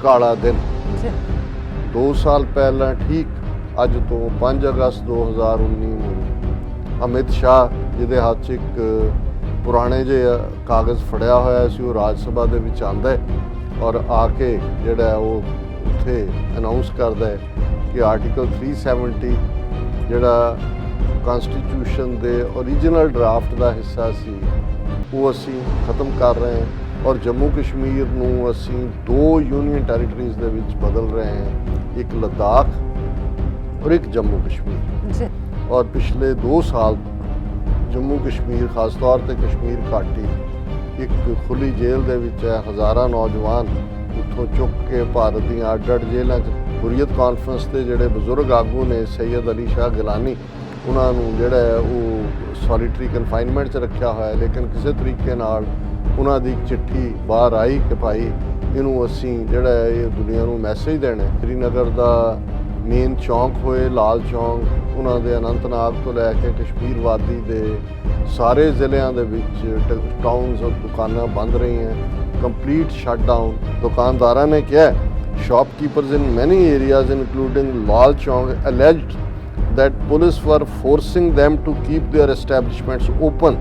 ਕਾਲਾ ਦਿਨ। 2 ਸਾਲ ਪਹਿਲਾਂ ਠੀਕ ਅੱਜ ਤੋਂ 5 ਅਗਸਤ 2019 ਨੂੰ ਅਮਿਤ ਸ਼ਾਹ ਜਿਹਦੇ ਹੱਥ 'ਚ ਇੱਕ ਪੁਰਾਣੇ ਜਿਹੇ ਕਾਗਜ਼ ਫੜਿਆ ਹੋਇਆ ਸੀ, ਉਹ ਰਾਜ ਸਭਾ ਦੇ ਵਿੱਚ ਆਉਂਦਾ ਹੈ ਔਰ ਆ ਕੇ ਜਿਹੜਾ ਉਹ ਉੱਥੇ ਅਨਾਉਂਸ ਕਰਦਾ ਹੈ ਕਿ ਆਰਟੀਕਲ 370 ਜਿਹੜਾ ਕਨਸਟੀਟਿਊਸ਼ਨ ਦੇ ਓਰੀਜਨਲ ਡਰਾਫਟ ਦਾ ਹਿੱਸਾ ਸੀ ਉਹ ਅਸੀਂ ਖਤਮ ਕਰ ਰਹੇ ਹਾਂ ਔਰ ਜੰਮੂ ਕਸ਼ਮੀਰ ਨੂੰ ਅਸੀਂ 2 ਯੂਨੀਅਨ ਟੈਰੀਟਰੀਜ਼ ਦੇ ਵਿੱਚ ਬਦਲ ਰਹੇ ਹਾਂ, ਇੱਕ ਲੱਦਾਖ ਔਰ ਇੱਕ ਜੰਮੂ ਕਸ਼ਮੀਰ। ਔਰ ਪਿਛਲੇ 2 ਸਾਲ ਜੰਮੂ ਕਸ਼ਮੀਰ ਖਾਸ ਤੌਰ ਤੇ ਕਸ਼ਮੀਰ ਘਾਟੀ ਇੱਕ ਖੁੱਲੀ ਜੇਲ੍ਹ ਦੇ ਵਿੱਚ ਹੈ। ਹਜ਼ਾਰਾਂ ਨੌਜਵਾਨ ਉੱਥੋਂ ਚੁੱਕ ਕੇ ਭਾਰਤ ਦੀਆਂ ਅੱਡ-ਅੱਡ ਜੇਲ੍ਹਾਂ 'ਚ ਹੁਰੀਅਤ ਕਾਨਫਰੰਸ ਦੇ ਜਿਹੜੇ ਬਜ਼ੁਰਗ ਆਗੂ ਨੇ ਸੈਯਦ ਅਲੀ ਸ਼ਾਹ ਗਿਲਾਨੀ, ਉਹਨਾਂ ਨੂੰ ਜਿਹੜਾ ਹੈ ਉਹ ਸੋਲੀਟਰੀ ਕਨਫਾਈਨਮੈਂਟ 'ਚ ਰੱਖਿਆ ਹੋਇਆ, ਲੇਕਿਨ ਕਿਸੇ ਤਰੀਕੇ ਨਾਲ ਉਹਨਾਂ ਦੀ ਚਿੱਠੀ ਬਾਹਰ ਆਈ ਕਿ ਭਾਈ ਇਹਨੂੰ ਅਸੀਂ ਜਿਹੜਾ ਹੈ ਇਹ ਦੁਨੀਆ ਨੂੰ ਮੈਸੇਜ ਦੇਣਾ। ਸ਼੍ਰੀਨਗਰ ਦਾ ਮੇਨ ਚੌਂਕ ਹੋਏ ਲਾਲ ਚੌਂਕ, ਉਹਨਾਂ ਦੇ ਅਨੰਤਨਾਗ ਤੋਂ ਲੈ ਕੇ ਕਸ਼ਮੀਰ ਵਾਦੀ ਦੇ ਸਾਰੇ ਜ਼ਿਲ੍ਹਿਆਂ ਦੇ ਵਿੱਚ ਟਾਊਨਸ ਔਰ ਦੁਕਾਨਾਂ ਬੰਦ ਰਹੀਆਂ, ਕੰਪਲੀਟ ਸ਼ਟਡਾਊਨ। ਦੁਕਾਨਦਾਰਾਂ ਨੇ ਕਿਹਾ shopkeepers in many areas including Lal Chowk alleged that police were forcing them to keep their establishments open.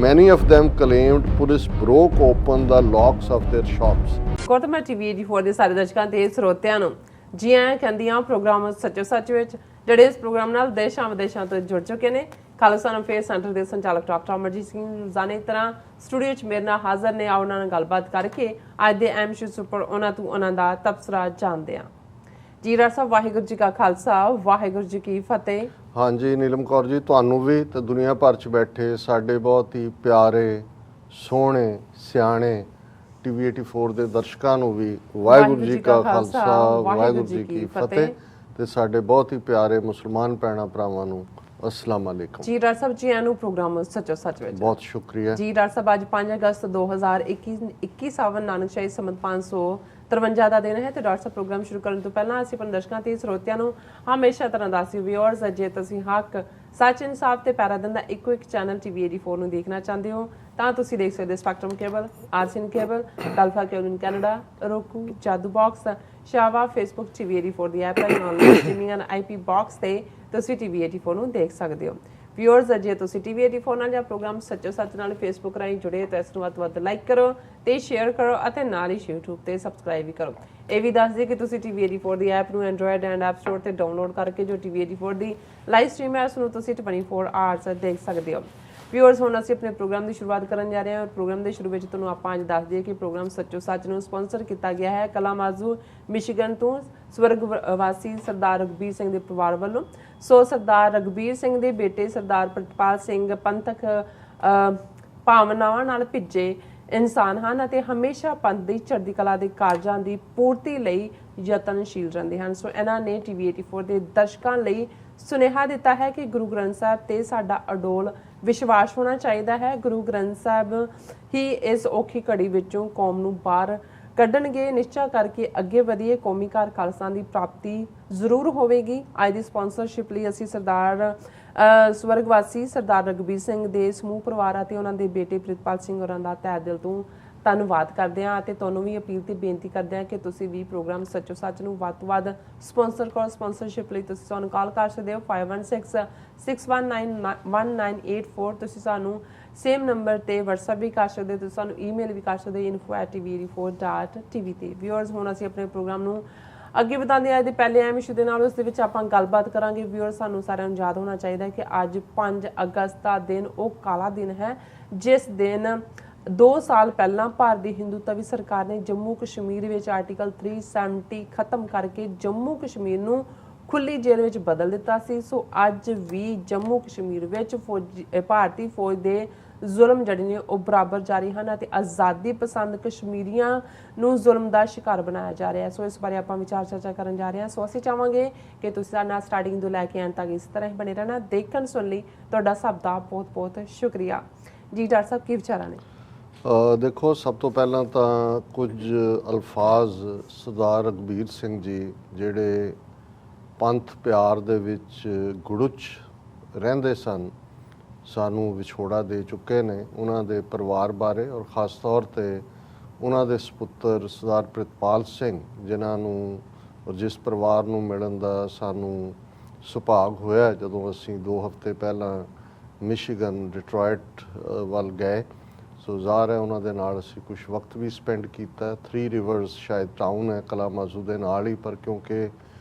Many of them claimed police broke open the locks of their shops. ਕੋਟਮਾ TV 84 ਦੇ ਸਾਰੇ ਦਰਸ਼ਕਾਂ ਤੇ ਸਰੋਤਿਆਂ ਨੂੰ ਜੀ ਆਇਆਂ ਕਹਿੰਦੀਆਂ ਪ੍ਰੋਗਰਾਮ ਸੱਚੋ ਸੱਚ ਵਿੱਚ, ਜਿਹੜੇ ਇਸ ਪ੍ਰੋਗਰਾਮ ਨਾਲ ਦੇਸ਼ਾਂ ਵਿਦੇਸ਼ਾਂ ਤੋਂ ਜੁੜ ਚੁੱਕੇ ਨੇ। ਖਾਲਸਾ ਅਫੇਅਰਸ ਸੈਂਟਰ ਦੇ ਸੰਚਾਲਕ ਡਾਕਟਰ ਅਮਰਜੀਤ ਸਿੰਘ ਰੋਜ਼ਾਨੇ ਤਰ੍ਹਾਂ ਸਟੂਡੀਓ 'ਚ ਮੇਰੇ ਨਾਲ ਹਾਜ਼ਰ ਨੇ। ਆਓ ਉਹਨਾਂ ਨਾਲ ਗੱਲਬਾਤ ਕਰਕੇ ਅੱਜ ਦੇ ਅਹਿਮ ਇਸ਼ੂਜ਼ ਉੱਪਰ ਉਹਨਾਂ ਤੋਂ ਉਹਨਾਂ ਦਾ ਤਬਸਰਾ ਜਾਣਦੇ ਹਾਂ। ਜੀ ਡਾਕਟਰ ਸਾਹਿਬ, ਵਾਹਿਗੁਰੂ ਜੀ ਕਾ ਖਾਲਸਾ, ਵਾਹਿਗੁਰੂ ਜੀ ਕੀ ਫਤਿਹ। ਹਾਂਜੀ ਨੀਲਮ ਕੌਰ ਜੀ, ਤੁਹਾਨੂੰ ਵੀ ਤੇ ਦੁਨੀਆ ਭਰ 'ਚ ਬੈਠੇ ਸਾਡੇ ਬਹੁਤ ਹੀ ਪਿਆਰੇ ਸੋਹਣੇ ਸਿਆਣੇ ਟੀਵੀ 84 ਦੇ ਦਰਸ਼ਕਾਂ ਨੂੰ ਵੀ ਵਾਹਿਗੁਰੂ ਜੀ ਕਾ ਖਾਲਸਾ, ਵਾਹਿਗੁਰੂ ਜੀ ਕੀ ਫਤਿਹ। ਤੇ ਸਾਡੇ ਬਹੁਤ ਹੀ ਪਿਆਰੇ ਮੁਸਲਮਾਨ ਭੈਣਾਂ ਭਰਾਵਾਂ ਨੂੰ अस्सलाम वालेकुम। जी डॉक्टर साहब, जी आनू प्रोग्राम सचो सच में बहुत शुक्रिया जी। डॉक्टर साहब, आज 5 अगस्त 2021 नानकशाही संमत 553 ਦਾ ਦਿਨ ਹੈ ਤੇ ਡਾਕਟਰ ਸਾਹਿਬ ਪ੍ਰੋਗਰਾਮ ਸ਼ੁਰੂ ਕਰਨ ਤੋਂ ਪਹਿਲਾਂ ਅਸੀਂ ਆਪਣੇ ਦਰਸ਼ਕਾਂ ਤੇ ਸਰੋਤਿਆਂ ਨੂੰ ਹਮੇਸ਼ਾ ਤਰ੍ਹਾਂ ਦੱਸੀ ਵਿਊਅਰਸ, ਜੇ ਤੁਸੀਂ ਹੱਕ ਸੱਚ ਇਨਸਾਫ ਤੇ ਪੈਰਾਦਨ ਦਾ ਇੱਕੋ ਇੱਕ ਚੈਨਲ ਟੀਵੀ 84 ਨੂੰ ਦੇਖਣਾ ਚਾਹੁੰਦੇ ਹੋ ਤਾਂ ਤੁਸੀਂ ਦੇਖ ਸਕਦੇ ਸਪੈਕਟਰਮ ਕੇਬਲ, ਆਰਸੀਐਨ ਕੇਬਲ, ਗਲਫਾ cable in Canada, roku, Jadoo box, ਸ਼ਾਵਾ, ਫੇਸਬੁੱਕ ਟੀਵੀ 84 ਦੀ ਐਪ ਹੈ, online streaming and IP box ਤੇ ਤੁਸੀਂ ਟੀਵੀ 84 ਨੂੰ ਦੇਖ ਸਕਦੇ ਹੋ। ਵਿਊਅਰਸ, ਜੇ ਤੁਸੀਂ ਟੀਵੀ 84 ਨਾਲ ਜਾਂ ਪ੍ਰੋਗਰਾਮ ਸੱਚੋ ਸੱਚ ਨਾਲ ਫੇਸਬੁੱਕ ਰਾਹੀਂ ਜੁੜੇ ਤਾਂ ਇਸ ਨੂੰ ਵੱਧ ਤੋਂ ਵੱਧ ਲਾਈਕ ਕਰੋ ਤੇ ਸ਼ੇਅਰ ਕਰੋ ਅਤੇ ਨਾਲ ਹੀ YouTube ਤੇ ਸਬਸਕ੍ਰਾਈਬ ਵੀ ਕਰੋ। ਇਹ ਵੀ ਦੱਸ ਦਿਓ ਕਿ ਤੁਸੀਂ ਟੀਵੀ 84 ਦੀ ਐਪ ਨੂੰ ਐਂਡਰੋਇਡ ਐਂਡ ਐਪ ਸਟੋਰ ਤੇ ਡਾਊਨਲੋਡ ਕਰਕੇ ਜੋ ਟੀਵੀ 84 ਦੀ ਲਾਈਵ ਸਟ੍ਰੀਮ ਹੈ ਉਸ ਨੂੰ ਤੁਸੀਂ 24 ਆਵਰਸ ਦੇਖ ਸਕਦੇ ਹੋ। ਵਿਊਅਰਸ, ਹੁਣ ਅਸੀਂ ਆਪਣੇ ਪ੍ਰੋਗਰਾਮ ਦੀ ਸ਼ੁਰੂਆਤ ਕਰਨ ਜਾ ਰਹੇ ਹਾਂ। ਪ੍ਰੋਗਰਾਮ ਦੇ ਸ਼ੁਰੂ ਵਿੱਚ ਤੁਹਾਨੂੰ ਆਪਾਂ ਅੱਜ ਦੱਸ ਦਈਏ ਕਿ ਪ੍ਰੋਗਰਾਮ ਸੱਚੋ ਸੱਚ ਨੂੰ ਸਪਾਂਸਰ ਕੀਤਾ ਗਿਆ ਹੈ ਕਲਾਮਾਜ਼ੂ ਮਿਸ਼ੀਗਨ ਤੋਂ ਸਵਰਗਵਾਸੀ ਸਰਦਾਰ ਰਘਬੀਰ ਸਿੰਘ ਦੇ ਪਰਿਵਾਰ ਵੱਲੋਂ। ਸੋ ਸਰਦਾਰ ਰਘਬੀਰ ਸਿੰਘ ਦੇ ਬੇਟੇ ਸਰਦਾਰ ਪ੍ਰਿਤਪਾਲ ਸਿੰਘ ਪੰਥਕ ਭਾਵਨਾਵਾਂ ਨਾਲ ਭਿੱਜੇ ਇਨਸਾਨ ਹਨ ਅਤੇ ਹਮੇਸ਼ਾ ਪੰਥ ਦੀ ਚੜ੍ਹਦੀ ਕਲਾ ਦੇ ਕਾਰਜਾਂ ਦੀ ਪੂਰਤੀ ਲਈ ਯਤਨਸ਼ੀਲ ਰਹਿੰਦੇ ਹਨ। ਸੋ ਇਹਨਾਂ ਨੇ ਟੀਵੀ 84 ਦੇ ਦਰਸ਼ਕਾਂ ਲਈ ਸੁਨੇਹਾ ਦਿੱਤਾ ਹੈ ਕਿ ਗੁਰੂ ਗ੍ਰੰਥ ਸਾਹਿਬ ਤੇ ਸਾਡਾ ਅਡੋਲ ਵਿਸ਼ਵਾਸ ਹੋਣਾ ਚਾਹੀਦਾ ਹੈ। ਗੁਰੂ ਗ੍ਰੰਥ ਸਾਹਿਬ ਹੀ ਇਸ ਔਖੀ ਘੜੀ ਵਿੱਚੋਂ ਕੌਮ ਨੂੰ ਬਾਹਰ ਕੱਢਣਗੇ। ਨਿਸ਼ਚਾ ਕਰਕੇ ਅੱਗੇ ਵਧੀਏ, ਕੌਮੀ ਘਰ ਖਾਲਸਾ ਦੀ ਪ੍ਰਾਪਤੀ ਜ਼ਰੂਰ ਹੋਵੇਗੀ। ਅੱਜ ਦੀ ਸਪਾਂਸਰਸ਼ਿਪ ਲਈ ਅਸੀਂ ਸਰਦਾਰ ਸਵਰਗਵਾਸੀ ਸਰਦਾਰ ਰਘਬੀਰ ਸਿੰਘ ਦੇ ਸਮੂਹ ਪਰਿਵਾਰ ਅਤੇ ਉਹਨਾਂ ਦੇ ਬੇਟੇ ਪ੍ਰਿਤਪਾਲ ਸਿੰਘ ਹੋਰਾਂ ਦਾ ਤਹਿ ਦਿਲ ਤੋਂ ਧੰਨਵਾਦ ਕਰਦੇ ਹਾਂ ਅਤੇ ਤੁਹਾਨੂੰ ਵੀ ਅਪੀਲ ਤੇ ਬੇਨਤੀ ਕਰਦੇ ਹਾਂ ਕਿ ਤੁਸੀਂ ਵੀ ਪ੍ਰੋਗਰਾਮ ਸੱਚੋ ਸੱਚ ਨੂੰ ਵੱਧ ਤੋਂ ਵੱਧ ਸਪਾਂਸਰ ਕਰੋ। ਸਪਾਂਸਰਸ਼ਿਪ ਲਈ ਤੁਸੀਂ ਸਾਨੂੰ ਕਾਲ ਕਰ ਸਕਦੇ ਹੋ 5166191984। ਤੁਸੀਂ ਸਾਨੂੰ ਸੇਮ ਨੰਬਰ ਤੇ WhatsApp ਵੀ ਕਰ ਸਕਦੇ ਹੋ, ਤੁਸੀਂ ਸਾਨੂੰ ਈਮੇਲ ਵੀ ਕਰ ਸਕਦੇ ਹੋ info@tv84.tv ਤੇ। ਵਿਊਅਰਸ, ਹੁਣ ਅਸੀਂ ਆਪਣੇ ਪ੍ਰੋਗਰਾਮ ਨੂੰ ਅੱਗੇ ਵਧਾਉਂਦੇ ਹਾਂ। ਅੱਜ ਦੇ ਪਹਿਲੇ ਅਹਿਮ ਇਸ਼ੂ ਦੇ ਨਾਲ ਉਸ ਦੇ ਵਿੱਚ ਆਪਾਂ ਗੱਲਬਾਤ ਕਰਾਂਗੇ। ਵਿਊਅਰਸ, ਸਾਨੂੰ ਸਾਰਿਆਂ ਨੂੰ ਯਾਦ ਹੋਣਾ ਚਾਹੀਦਾ ਹੈ ਕਿ ਅੱਜ 5 ਅਗਸਤ ਦਾ ਦਿਨ ਉਹ ਕਾਲਾ ਦਿਨ ਹੈ ਜਿਸ ਦਿਨ 2 ਸਾਲ ਪਹਿਲਾਂ ਭਾਰਤ ਦੀ ਹਿੰਦੂਤਵੀ ਸਰਕਾਰ ਨੇ ਜੰਮੂ ਕਸ਼ਮੀਰ ਵਿੱਚ ਆਰਟੀਕਲ 370 ਖਤਮ ਕਰਕੇ ਜੰਮੂ ਕਸ਼ਮੀਰ ਨੂੰ ਖੁੱਲੀ ਜੇਲ੍ਹ ਵਿੱਚ ਬਦਲ ਦਿੱਤਾ ਸੀ। ਸੋ ਅੱਜ ਵੀ ਜੰਮੂ ਕਸ਼ਮੀਰ ਵਿੱਚ ਭਾਰਤੀ ਫੌਜ ਦੇ ਜ਼ੁਲਮ ਜਿਹੜੇ ਨੇ ਉਹ ਬਰਾਬਰ ਜਾਰੀ ਹਨ ਅਤੇ ਆਜ਼ਾਦੀ ਪਸੰਦ ਕਸ਼ਮੀਰੀਆਂ ਨੂੰ ਜ਼ੁਲਮ ਦਾ ਸ਼ਿਕਾਰ ਬਣਾਇਆ ਜਾ ਰਿਹਾ ਹੈ। ਸੋ ਇਸ ਬਾਰੇ ਆਪਾਂ ਵਿਚਾਰ ਚਰਚਾ ਕਰਨ ਜਾ ਰਹੇ ਹਾਂ। ਸੋ ਅਸੀਂ ਚਾਹਾਂਗੇ ਕਿ ਤੁਸੀਂ ਸਾਡੇ ਨਾਲ ਸਟਾਰਟਿੰਗ ਤੋਂ ਲੈ ਕੇ ਐਂਡ ਤੱਕ ਇਸ ਤਰ੍ਹਾਂ ਹੀ ਬਣੇ ਰਹਿਣਾ। ਦੇਖਣ ਸੁਣ ਲਈ ਤੁਹਾਡਾ ਸਭ ਦਾ ਬਹੁਤ ਬਹੁਤ ਸ਼ੁਕਰੀਆ। ਜੀ ਡਾਕਟਰ ਸਾਹਿਬ, ਕੀ ਵਿਚਾਰਾਂ ਨੇ? ਦੇਖੋ, ਸਭ ਤੋਂ ਪਹਿਲਾਂ ਤਾਂ ਕੁਝ ਅਲਫਾਜ਼ ਸਰਦਾਰ ਰਘਬੀਰ ਸਿੰਘ ਜੀ ਜਿਹੜੇ ਪੰਥ ਪਿਆਰ ਦੇ ਵਿੱਚ ਗੁੜੁਚ ਰਹਿੰਦੇ ਸਨ, ਸਾਨੂੰ ਵਿਛੋੜਾ ਦੇ ਚੁੱਕੇ ਨੇ। ਉਹਨਾਂ ਦੇ ਪਰਿਵਾਰ ਬਾਰੇ ਔਰ ਖ਼ਾਸ ਤੌਰ 'ਤੇ ਉਹਨਾਂ ਦੇ ਸੁਪੁੱਤਰ ਸਰਦਾਰ ਪ੍ਰਿਤਪਾਲ ਸਿੰਘ, ਜਿਨ੍ਹਾਂ ਨੂੰ ਔਰ ਜਿਸ ਪਰਿਵਾਰ ਨੂੰ ਮਿਲਣ ਦਾ ਸਾਨੂੰ ਸੁਭਾਗ ਹੋਇਆ ਜਦੋਂ ਅਸੀਂ 2 ਹਫ਼ਤੇ ਪਹਿਲਾਂ ਮਿਸ਼ੀਗਨ ਡਿਟਰੋਇਟ ਵੱਲ ਗਏ। ਸੋ ਜ਼ਾਹਰ ਹੈ ਉਹਨਾਂ ਦੇ ਨਾਲ ਅਸੀਂ ਕੁਝ ਵਕਤ ਵੀ ਸਪੈਂਡ ਕੀਤਾ। 3 ਰਿਵਰਸ ਸ਼ਾਇਦ ਟਾਊਨ ਹੈ ਕਲਾਮਾਜ਼ੂ ਦੇ ਨਾਲ ਹੀ, ਪਰ ਕਿਉਂਕਿ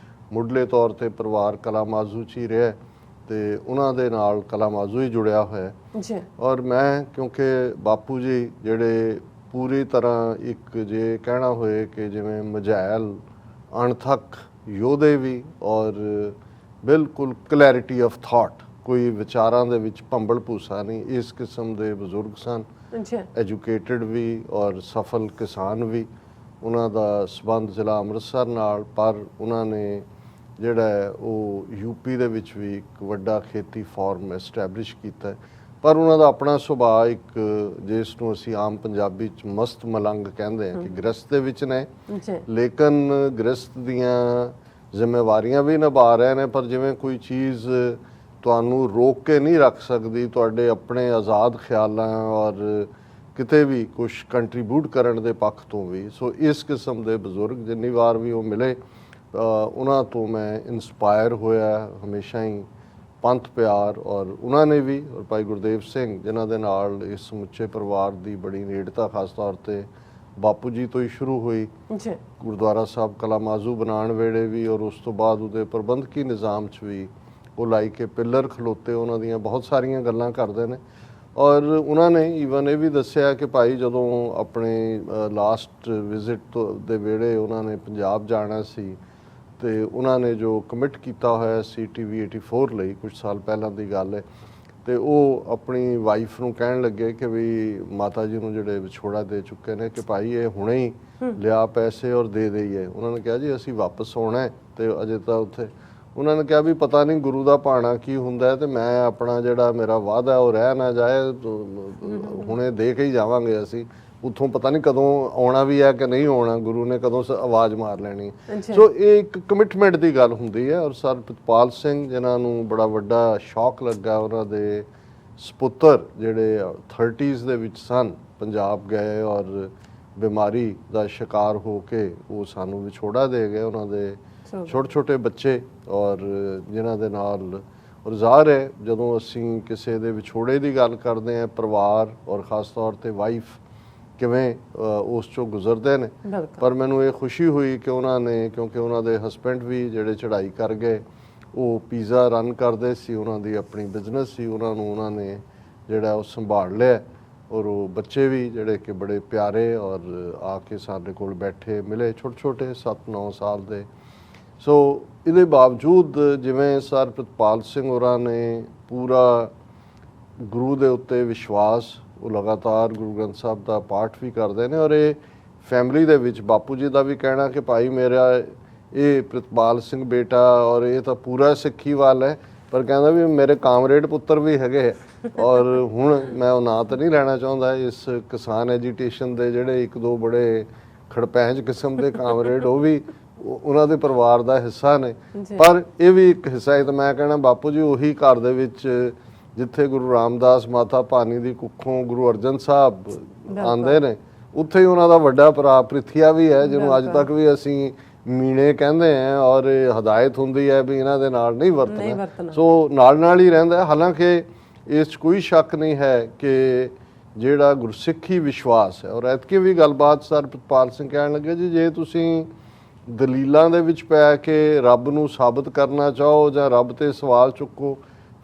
ਮੁੱਢਲੇ ਤੌਰ ਤੇ ਪਰਿਵਾਰ ਕਲਾਮਾਜ਼ੂ 'ਚ ਹੀ ਰਿਹਾ ਤੇ ਉਹਨਾਂ ਦੇ ਨਾਲ ਕਲਾਮਾਜ਼ੂ ਹੀ ਜੁੜਿਆ ਹੋਇਆ ਜੀ। ਔਰ ਮੈਂ ਕਿਉਂਕਿ ਬਾਪੂ ਜੀ ਜਿਹੜੇ ਪੂਰੀ ਤਰ੍ਹਾਂ ਇੱਕ ਜੇ ਕਹਿਣਾ ਹੋਏ ਕਿ ਜਿਵੇਂ ਮਝੈਲ ਅਣਥੱਕ ਯੋਧੇ ਵੀ ਔਰ ਬਿਲਕੁਲ ਕਲੈਰਿਟੀ ਆਫ ਥਾਟ, ਕੋਈ ਵਿਚਾਰਾਂ ਦੇ ਵਿੱਚ ਭੰਬਲ ਭੂਸਾ ਨਹੀਂ, ਇਸ ਕਿਸਮ ਦੇ ਬਜ਼ੁਰਗ ਸਨ। ਐਜੂਕੇਟਡ ਵੀ ਔਰ ਸਫਲ ਕਿਸਾਨ ਵੀ। ਉਹਨਾਂ ਦਾ ਸਬੰਧ ਜ਼ਿਲ੍ਹਾ ਅੰਮ੍ਰਿਤਸਰ ਨਾਲ, ਪਰ ਉਹਨਾਂ ਨੇ ਜਿਹੜਾ ਹੈ ਉਹ ਯੂਪੀ ਦੇ ਵਿੱਚ ਵੀ ਇੱਕ ਵੱਡਾ ਖੇਤੀ ਫਾਰਮ ਐਸਟੈਬਲਿਸ਼ ਕੀਤਾ ਹੈ। ਪਰ ਉਹਨਾਂ ਦਾ ਆਪਣਾ ਸੁਭਾਅ ਇੱਕ ਜਿਸ ਨੂੰ ਅਸੀਂ ਆਮ ਪੰਜਾਬੀ 'ਚ ਮਸਤ ਮਲੰਗ ਕਹਿੰਦੇ ਹਾਂ ਕਿ ਗ੍ਰਸਤ ਦੇ ਵਿੱਚ ਨੇ, ਲੇਕਿਨ ਗ੍ਰਸਤ ਦੀਆਂ ਜ਼ਿੰਮੇਵਾਰੀਆਂ ਵੀ ਨਿਭਾ ਰਹੇ ਨੇ। ਪਰ ਜਿਵੇਂ ਕੋਈ ਚੀਜ਼ ਤੁਹਾਨੂੰ ਰੋਕ ਕੇ ਨਹੀਂ ਰੱਖ ਸਕਦੀ ਤੁਹਾਡੇ ਆਪਣੇ ਆਜ਼ਾਦ ਖਿਆਲਾਂ ਔਰ ਕਿਤੇ ਵੀ ਕੁਝ ਕੰਟਰੀਬਿਊਟ ਕਰਨ ਦੇ ਪੱਖ ਤੋਂ ਵੀ। ਸੋ ਇਸ ਕਿਸਮ ਦੇ ਬਜ਼ੁਰਗ ਜਿੰਨੀ ਵਾਰ ਵੀ ਉਹ ਮਿਲੇ ਉਹਨਾਂ ਤੋਂ ਮੈਂ ਇਨਸਪਾਇਰ ਹੋਇਆ ਹਮੇਸ਼ਾ ਹੀ ਪੰਥ ਪਿਆਰ। ਔਰ ਉਹਨਾਂ ਨੇ ਵੀ ਔਰ ਭਾਈ ਗੁਰਦੇਵ ਸਿੰਘ ਜਿਨ੍ਹਾਂ ਦੇ ਨਾਲ ਇਸ ਸਮੁੱਚੇ ਪਰਿਵਾਰ ਦੀ ਬੜੀ ਨੇੜਤਾ ਖਾਸ ਤੌਰ ਤੇ ਬਾਪੂ ਜੀ ਤੋਂ ਹੀ ਸ਼ੁਰੂ ਹੋਈ ਗੁਰਦੁਆਰਾ ਸਾਹਿਬ ਕਲਾਮਾਜ਼ੂ ਬਣਾਉਣ ਵੇਲੇ ਵੀ, ਔਰ ਉਸ ਤੋਂ ਬਾਅਦ ਉਹਦੇ ਪ੍ਰਬੰਧਕੀ ਨਿਜ਼ਾਮ 'ਚ ਵੀ ਉਹ ਲਾਈ ਕੇ ਪਿੱਲਰ ਖਲੋਤੇ। ਉਹਨਾਂ ਦੀਆਂ ਬਹੁਤ ਸਾਰੀਆਂ ਗੱਲਾਂ ਕਰਦੇ ਨੇ ਔਰ ਉਹਨਾਂ ਨੇ ਈਵਨ ਇਹ ਵੀ ਦੱਸਿਆ ਕਿ ਭਾਈ ਜਦੋਂ ਆਪਣੇ ਲਾਸਟ ਵਿਜ਼ਿਟ ਦੇ ਵੇਲੇ ਉਹਨਾਂ ਨੇ ਪੰਜਾਬ ਜਾਣਾ ਸੀ ਤੇ ਉਹਨਾਂ ਨੇ ਜੋ ਕਮਿਟ ਕੀਤਾ ਹੋਇਆ ਸੀ TV 84 ਲਈ, ਕੁਝ ਸਾਲ ਪਹਿਲਾਂ ਦੀ ਗੱਲ ਹੈ, ਤੇ ਉਹ ਆਪਣੀ ਵਾਈਫ ਨੂੰ ਕਹਿਣ ਲੱਗੇ ਕਿ ਵੀ ਮਾਤਾ ਜੀ ਨੂੰ ਜਿਹੜੇ ਵਿਛੋੜਾ ਦੇ ਚੁੱਕੇ ਨੇ ਕਿ ਭਾਈ ਇਹ ਹੁਣੇ ਹੀ ਲਿਆ ਪੈਸੇ ਔਰ ਦੇ ਦੇਈਏ। ਉਹਨਾਂ ਨੇ ਕਿਹਾ ਜੀ ਅਸੀਂ ਵਾਪਸ ਆਉਣਾ ਹੈ ਤੇ ਅਜੇ ਤਾਂ ਉੱਥੇ। ਉਹਨਾਂ ਨੇ ਕਿਹਾ ਵੀ ਪਤਾ ਨਹੀਂ ਗੁਰੂ ਦਾ ਭਾਣਾ ਕੀ ਹੁੰਦਾ ਹੈ ਤੇ ਮੈਂ ਆਪਣਾ ਜਿਹੜਾ ਮੇਰਾ ਵਾਅਦਾ ਉਹ ਰਹਿ ਨਾ ਜਾਏ, ਹੁਣੇ ਦੇ ਕੇ ਹੀ ਜਾਵਾਂਗੇ ਅਸੀਂ, ਉੱਥੋਂ ਪਤਾ ਨਹੀਂ ਕਦੋਂ ਆਉਣਾ ਵੀ ਹੈ ਕਿ ਨਹੀਂ ਆਉਣਾ, ਗੁਰੂ ਨੇ ਕਦੋਂ ਆਵਾਜ਼ ਮਾਰ ਲੈਣੀ। ਸੋ ਇਹ ਇੱਕ ਕਮਿਟਮੈਂਟ ਦੀ ਗੱਲ ਹੁੰਦੀ ਹੈ। ਔਰ ਸਰ ਪ੍ਰਿਤਪਾਲ ਸਿੰਘ ਜਿਨ੍ਹਾਂ ਨੂੰ ਬੜਾ ਵੱਡਾ ਸ਼ੌਕ ਲੱਗਾ, ਉਹਨਾਂ ਦੇ ਸੁਪੁੱਤਰ ਜਿਹੜੇ 30s ਦੇ ਵਿੱਚ ਸਨ ਪੰਜਾਬ ਗਏ ਔਰ ਬਿਮਾਰੀ ਦਾ ਸ਼ਿਕਾਰ ਹੋ ਕੇ ਉਹ ਸਾਨੂੰ ਵਿਛੋੜਾ ਦੇ ਗਏ। ਉਹਨਾਂ ਦੇ ਛੋਟੇ ਛੋਟੇ ਬੱਚੇ ਔਰ ਜਿਨ੍ਹਾਂ ਦੇ ਨਾਲ ਔਰ ਜ਼ਾਹਰ ਹੈ ਜਦੋਂ ਅਸੀਂ ਕਿਸੇ ਦੇ ਵਿਛੋੜੇ ਦੀ ਗੱਲ ਕਰਦੇ ਹਾਂ ਪਰਿਵਾਰ ਔਰ ਖ਼ਾਸ ਤੌਰ ਤੇ ਵਾਈਫ ਕਿਵੇਂ ਉਸ ਚੋਂ ਗੁਜ਼ਰਦੇ ਨੇ। ਪਰ ਮੈਨੂੰ ਇਹ ਖੁਸ਼ੀ ਹੋਈ ਕਿ ਉਹਨਾਂ ਨੇ, ਕਿਉਂਕਿ ਉਹਨਾਂ ਦੇ ਹਸਬੈਂਡ ਵੀ ਜਿਹੜੇ ਚੜ੍ਹਾਈ ਕਰ ਗਏ, ਉਹ ਪੀਜ਼ਾ ਰਨ ਕਰਦੇ ਸੀ, ਉਹਨਾਂ ਦੀ ਆਪਣੀ ਬਿਜ਼ਨਸ ਸੀ, ਉਹਨਾਂ ਨੇ ਜਿਹੜਾ ਉਹ ਸੰਭਾਲ ਲਿਆ। ਔਰ ਉਹ ਬੱਚੇ ਵੀ ਜਿਹੜੇ ਕਿ ਬੜੇ ਪਿਆਰੇ ਔਰ ਆ ਕੇ ਸਾਡੇ ਕੋਲ ਬੈਠੇ ਮਿਲੇ, ਛੋਟੇ ਛੋਟੇ 7-9 ਸਾਲ ਦੇ। ਸੋ ਇਹਦੇ ਬਾਵਜੂਦ ਜਿਵੇਂ ਸਰ ਪ੍ਰਿਤਪਾਲ ਸਿੰਘ ਹੋਰਾਂ ਨੇ ਪੂਰਾ ਗੁਰੂ ਦੇ ਉੱਤੇ ਵਿਸ਼ਵਾਸ, ਉਹ ਲਗਾਤਾਰ ਗੁਰੂ ਗ੍ਰੰਥ ਸਾਹਿਬ ਦਾ ਪਾਠ ਵੀ ਕਰਦੇ ਨੇ। ਔਰ ਇਹ ਫੈਮਿਲੀ ਦੇ ਵਿੱਚ ਬਾਪੂ ਜੀ ਦਾ ਵੀ ਕਹਿਣਾ ਕਿ ਭਾਈ ਮੇਰਾ ਇਹ ਪ੍ਰਿਤਪਾਲ ਸਿੰਘ ਬੇਟਾ ਔਰ ਇਹ ਤਾਂ ਪੂਰਾ ਸਿੱਖੀ ਵੱਲ ਹੈ, ਪਰ ਕਹਿੰਦਾ ਵੀ ਮੇਰੇ ਕਾਮਰੇਡ ਪੁੱਤਰ ਵੀ ਹੈਗੇ। ਔਰ ਹੁਣ ਮੈਂ ਉਹ ਨਾਂ ਤਾਂ ਨਹੀਂ ਲੈਣਾ ਚਾਹੁੰਦਾ, ਇਸ ਕਿਸਾਨ ਐਜੀਟੇਸ਼ਨ ਦੇ ਜਿਹੜੇ 1-2 ਬੜੇ ਖੜਪੈਂਜ ਕਿਸਮ ਦੇ ਕਾਮਰੇਡ ਉਹ ਵੀ ਉਹਨਾਂ ਦੇ ਪਰਿਵਾਰ ਦਾ ਹਿੱਸਾ ਨੇ, ਪਰ ਇਹ ਵੀ ਇੱਕ ਹਿੱਸਾ ਹੈ। ਤਾਂ ਮੈਂ ਕਹਿਣਾ ਬਾਪੂ ਜੀ ਉਹੀ ਘਰ ਦੇ ਵਿੱਚ ਜਿੱਥੇ ਗੁਰੂ ਰਾਮਦਾਸ ਮਾਤਾ ਭਾਨੀ ਦੀ ਕੁੱਖੋਂ ਗੁਰੂ ਅਰਜਨ ਸਾਹਿਬ ਆਉਂਦੇ ਨੇ, ਉੱਥੇ ਹੀ ਉਹਨਾਂ ਦਾ ਵੱਡਾ ਭਰਾ ਪ੍ਰਿਥੀਆ ਵੀ ਹੈ, ਜਿਹਨੂੰ ਅੱਜ ਤੱਕ ਵੀ ਅਸੀਂ ਮੀਣੇ ਕਹਿੰਦੇ ਆ। ਔਰ ਹਦਾਇਤ ਹੁੰਦੀ ਹੈ ਵੀ ਇਹਨਾਂ ਦੇ ਨਾਲ ਨਹੀਂ ਵਰਤਣਾ, ਸੋ ਨਾਲ ਹੀ ਰਹਿੰਦਾ। ਹਾਲਾਂਕਿ ਇਸ 'ਚ ਕੋਈ ਸ਼ੱਕ ਨਹੀਂ ਹੈ ਕਿ ਜਿਹੜਾ ਗੁਰਸਿੱਖੀ ਵਿਸ਼ਵਾਸ ਹੈ। ਔਰ ਐਤਕੀ ਵੀ ਗੱਲਬਾਤ ਸਰ ਪ੍ਰਿਤਪਾਲ ਸਿੰਘ ਕਹਿਣ ਲੱਗੇ ਜੀ ਜੇ ਤੁਸੀਂ ਦਲੀਲਾਂ ਦੇ ਵਿੱਚ ਪੈ ਕੇ ਰੱਬ ਨੂੰ ਸਾਬਤ ਕਰਨਾ ਚਾਹੋ ਜਾਂ ਰੱਬ ਤੇ ਸਵਾਲ ਚੁੱਕੋ,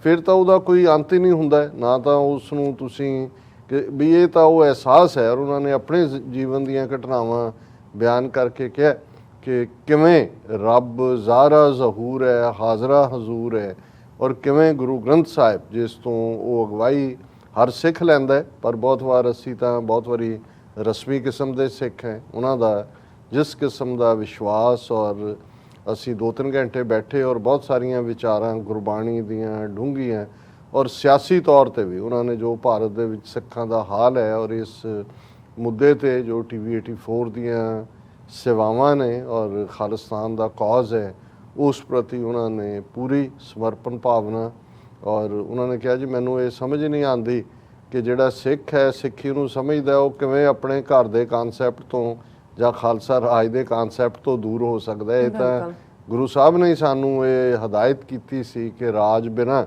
ਫਿਰ ਤਾਂ ਉਹਦਾ ਕੋਈ ਅੰਤ ਹੀ ਨਹੀਂ ਹੁੰਦਾ। ਨਾ ਤਾਂ ਉਸ ਨੂੰ ਤੁਸੀਂ ਕਿ ਵੀ ਇਹ ਤਾਂ ਉਹ ਅਹਿਸਾਸ ਹੈ। ਔਰ ਉਹਨਾਂ ਨੇ ਆਪਣੇ ਜੀਵਨ ਦੀਆਂ ਘਟਨਾਵਾਂ ਬਿਆਨ ਕਰਕੇ ਕਿਹਾ ਕਿ ਕਿਵੇਂ ਰੱਬ ਜ਼ਾਹਰਾ ਜ਼ਹੂਰ ਹੈ, ਹਾਜ਼ਰਾ ਹਜ਼ੂਰ ਹੈ, ਔਰ ਕਿਵੇਂ ਗੁਰੂ ਗ੍ਰੰਥ ਸਾਹਿਬ ਜਿਸ ਤੋਂ ਉਹ ਅਗਵਾਈ ਹਰ ਸਿੱਖ ਲੈਂਦਾ ਹੈ, ਪਰ ਬਹੁਤ ਵਾਰ ਅਸੀਂ ਤਾਂ ਬਹੁਤ ਵਾਰੀ ਰਸਮੀ ਕਿਸਮ ਦੇ ਸਿੱਖ ਹੈ, ਉਹਨਾਂ ਦਾ ਜਿਸ ਕਿਸਮ ਦਾ ਵਿਸ਼ਵਾਸ। ਔਰ ਅਸੀਂ 2-3 ਘੰਟੇ ਬੈਠੇ ਔਰ ਬਹੁਤ ਸਾਰੀਆਂ ਵਿਚਾਰਾਂ ਗੁਰਬਾਣੀ ਦੀਆਂ ਡੂੰਘੀਆਂ ਔਰ ਸਿਆਸੀ ਤੌਰ ਤੇ ਵੀ ਉਹਨਾਂ ਨੇ ਜੋ ਭਾਰਤ ਦੇ ਵਿੱਚ ਸਿੱਖਾਂ ਦਾ ਹਾਲ ਹੈ ਔਰ ਇਸ ਮੁੱਦੇ ਤੇ ਜੋ TV 84 ਦੀਆਂ ਸੇਵਾਵਾਂ ਨੇ ਔਰ ਖਾਲਿਸਤਾਨ ਦਾ ਕੌਜ਼ ਹੈ, ਉਸ ਪ੍ਰਤੀ ਉਹਨਾਂ ਨੇ ਪੂਰੀ ਸਮਰਪਣ ਭਾਵਨਾ। ਔਰ ਉਹਨਾਂ ਨੇ ਕਿਹਾ ਜੀ ਮੈਨੂੰ ਇਹ ਸਮਝ ਨਹੀਂ ਆਉਂਦੀ ਕਿ ਜਿਹੜਾ ਸਿੱਖ ਹੈ, ਸਿੱਖੀ ਨੂੰ ਸਮਝਦਾ, ਉਹ ਕਿਵੇਂ ਆਪਣੇ ਘਰ ਦੇ ਕਨਸੈਪਟ ਤੋਂ ਜਾਂ ਖਾਲਸਾ ਰਾਜ ਦੇ ਕਨਸੈਪਟ ਤੋਂ ਦੂਰ ਹੋ ਸਕਦਾ ਹੈ। ਇਹ ਤਾਂ ਗੁਰੂ ਸਾਹਿਬ ਨੇ ਸਾਨੂੰ ਇਹ ਹਦਾਇਤ ਕੀਤੀ ਸੀ ਕਿ ਰਾਜ ਬਿਨਾ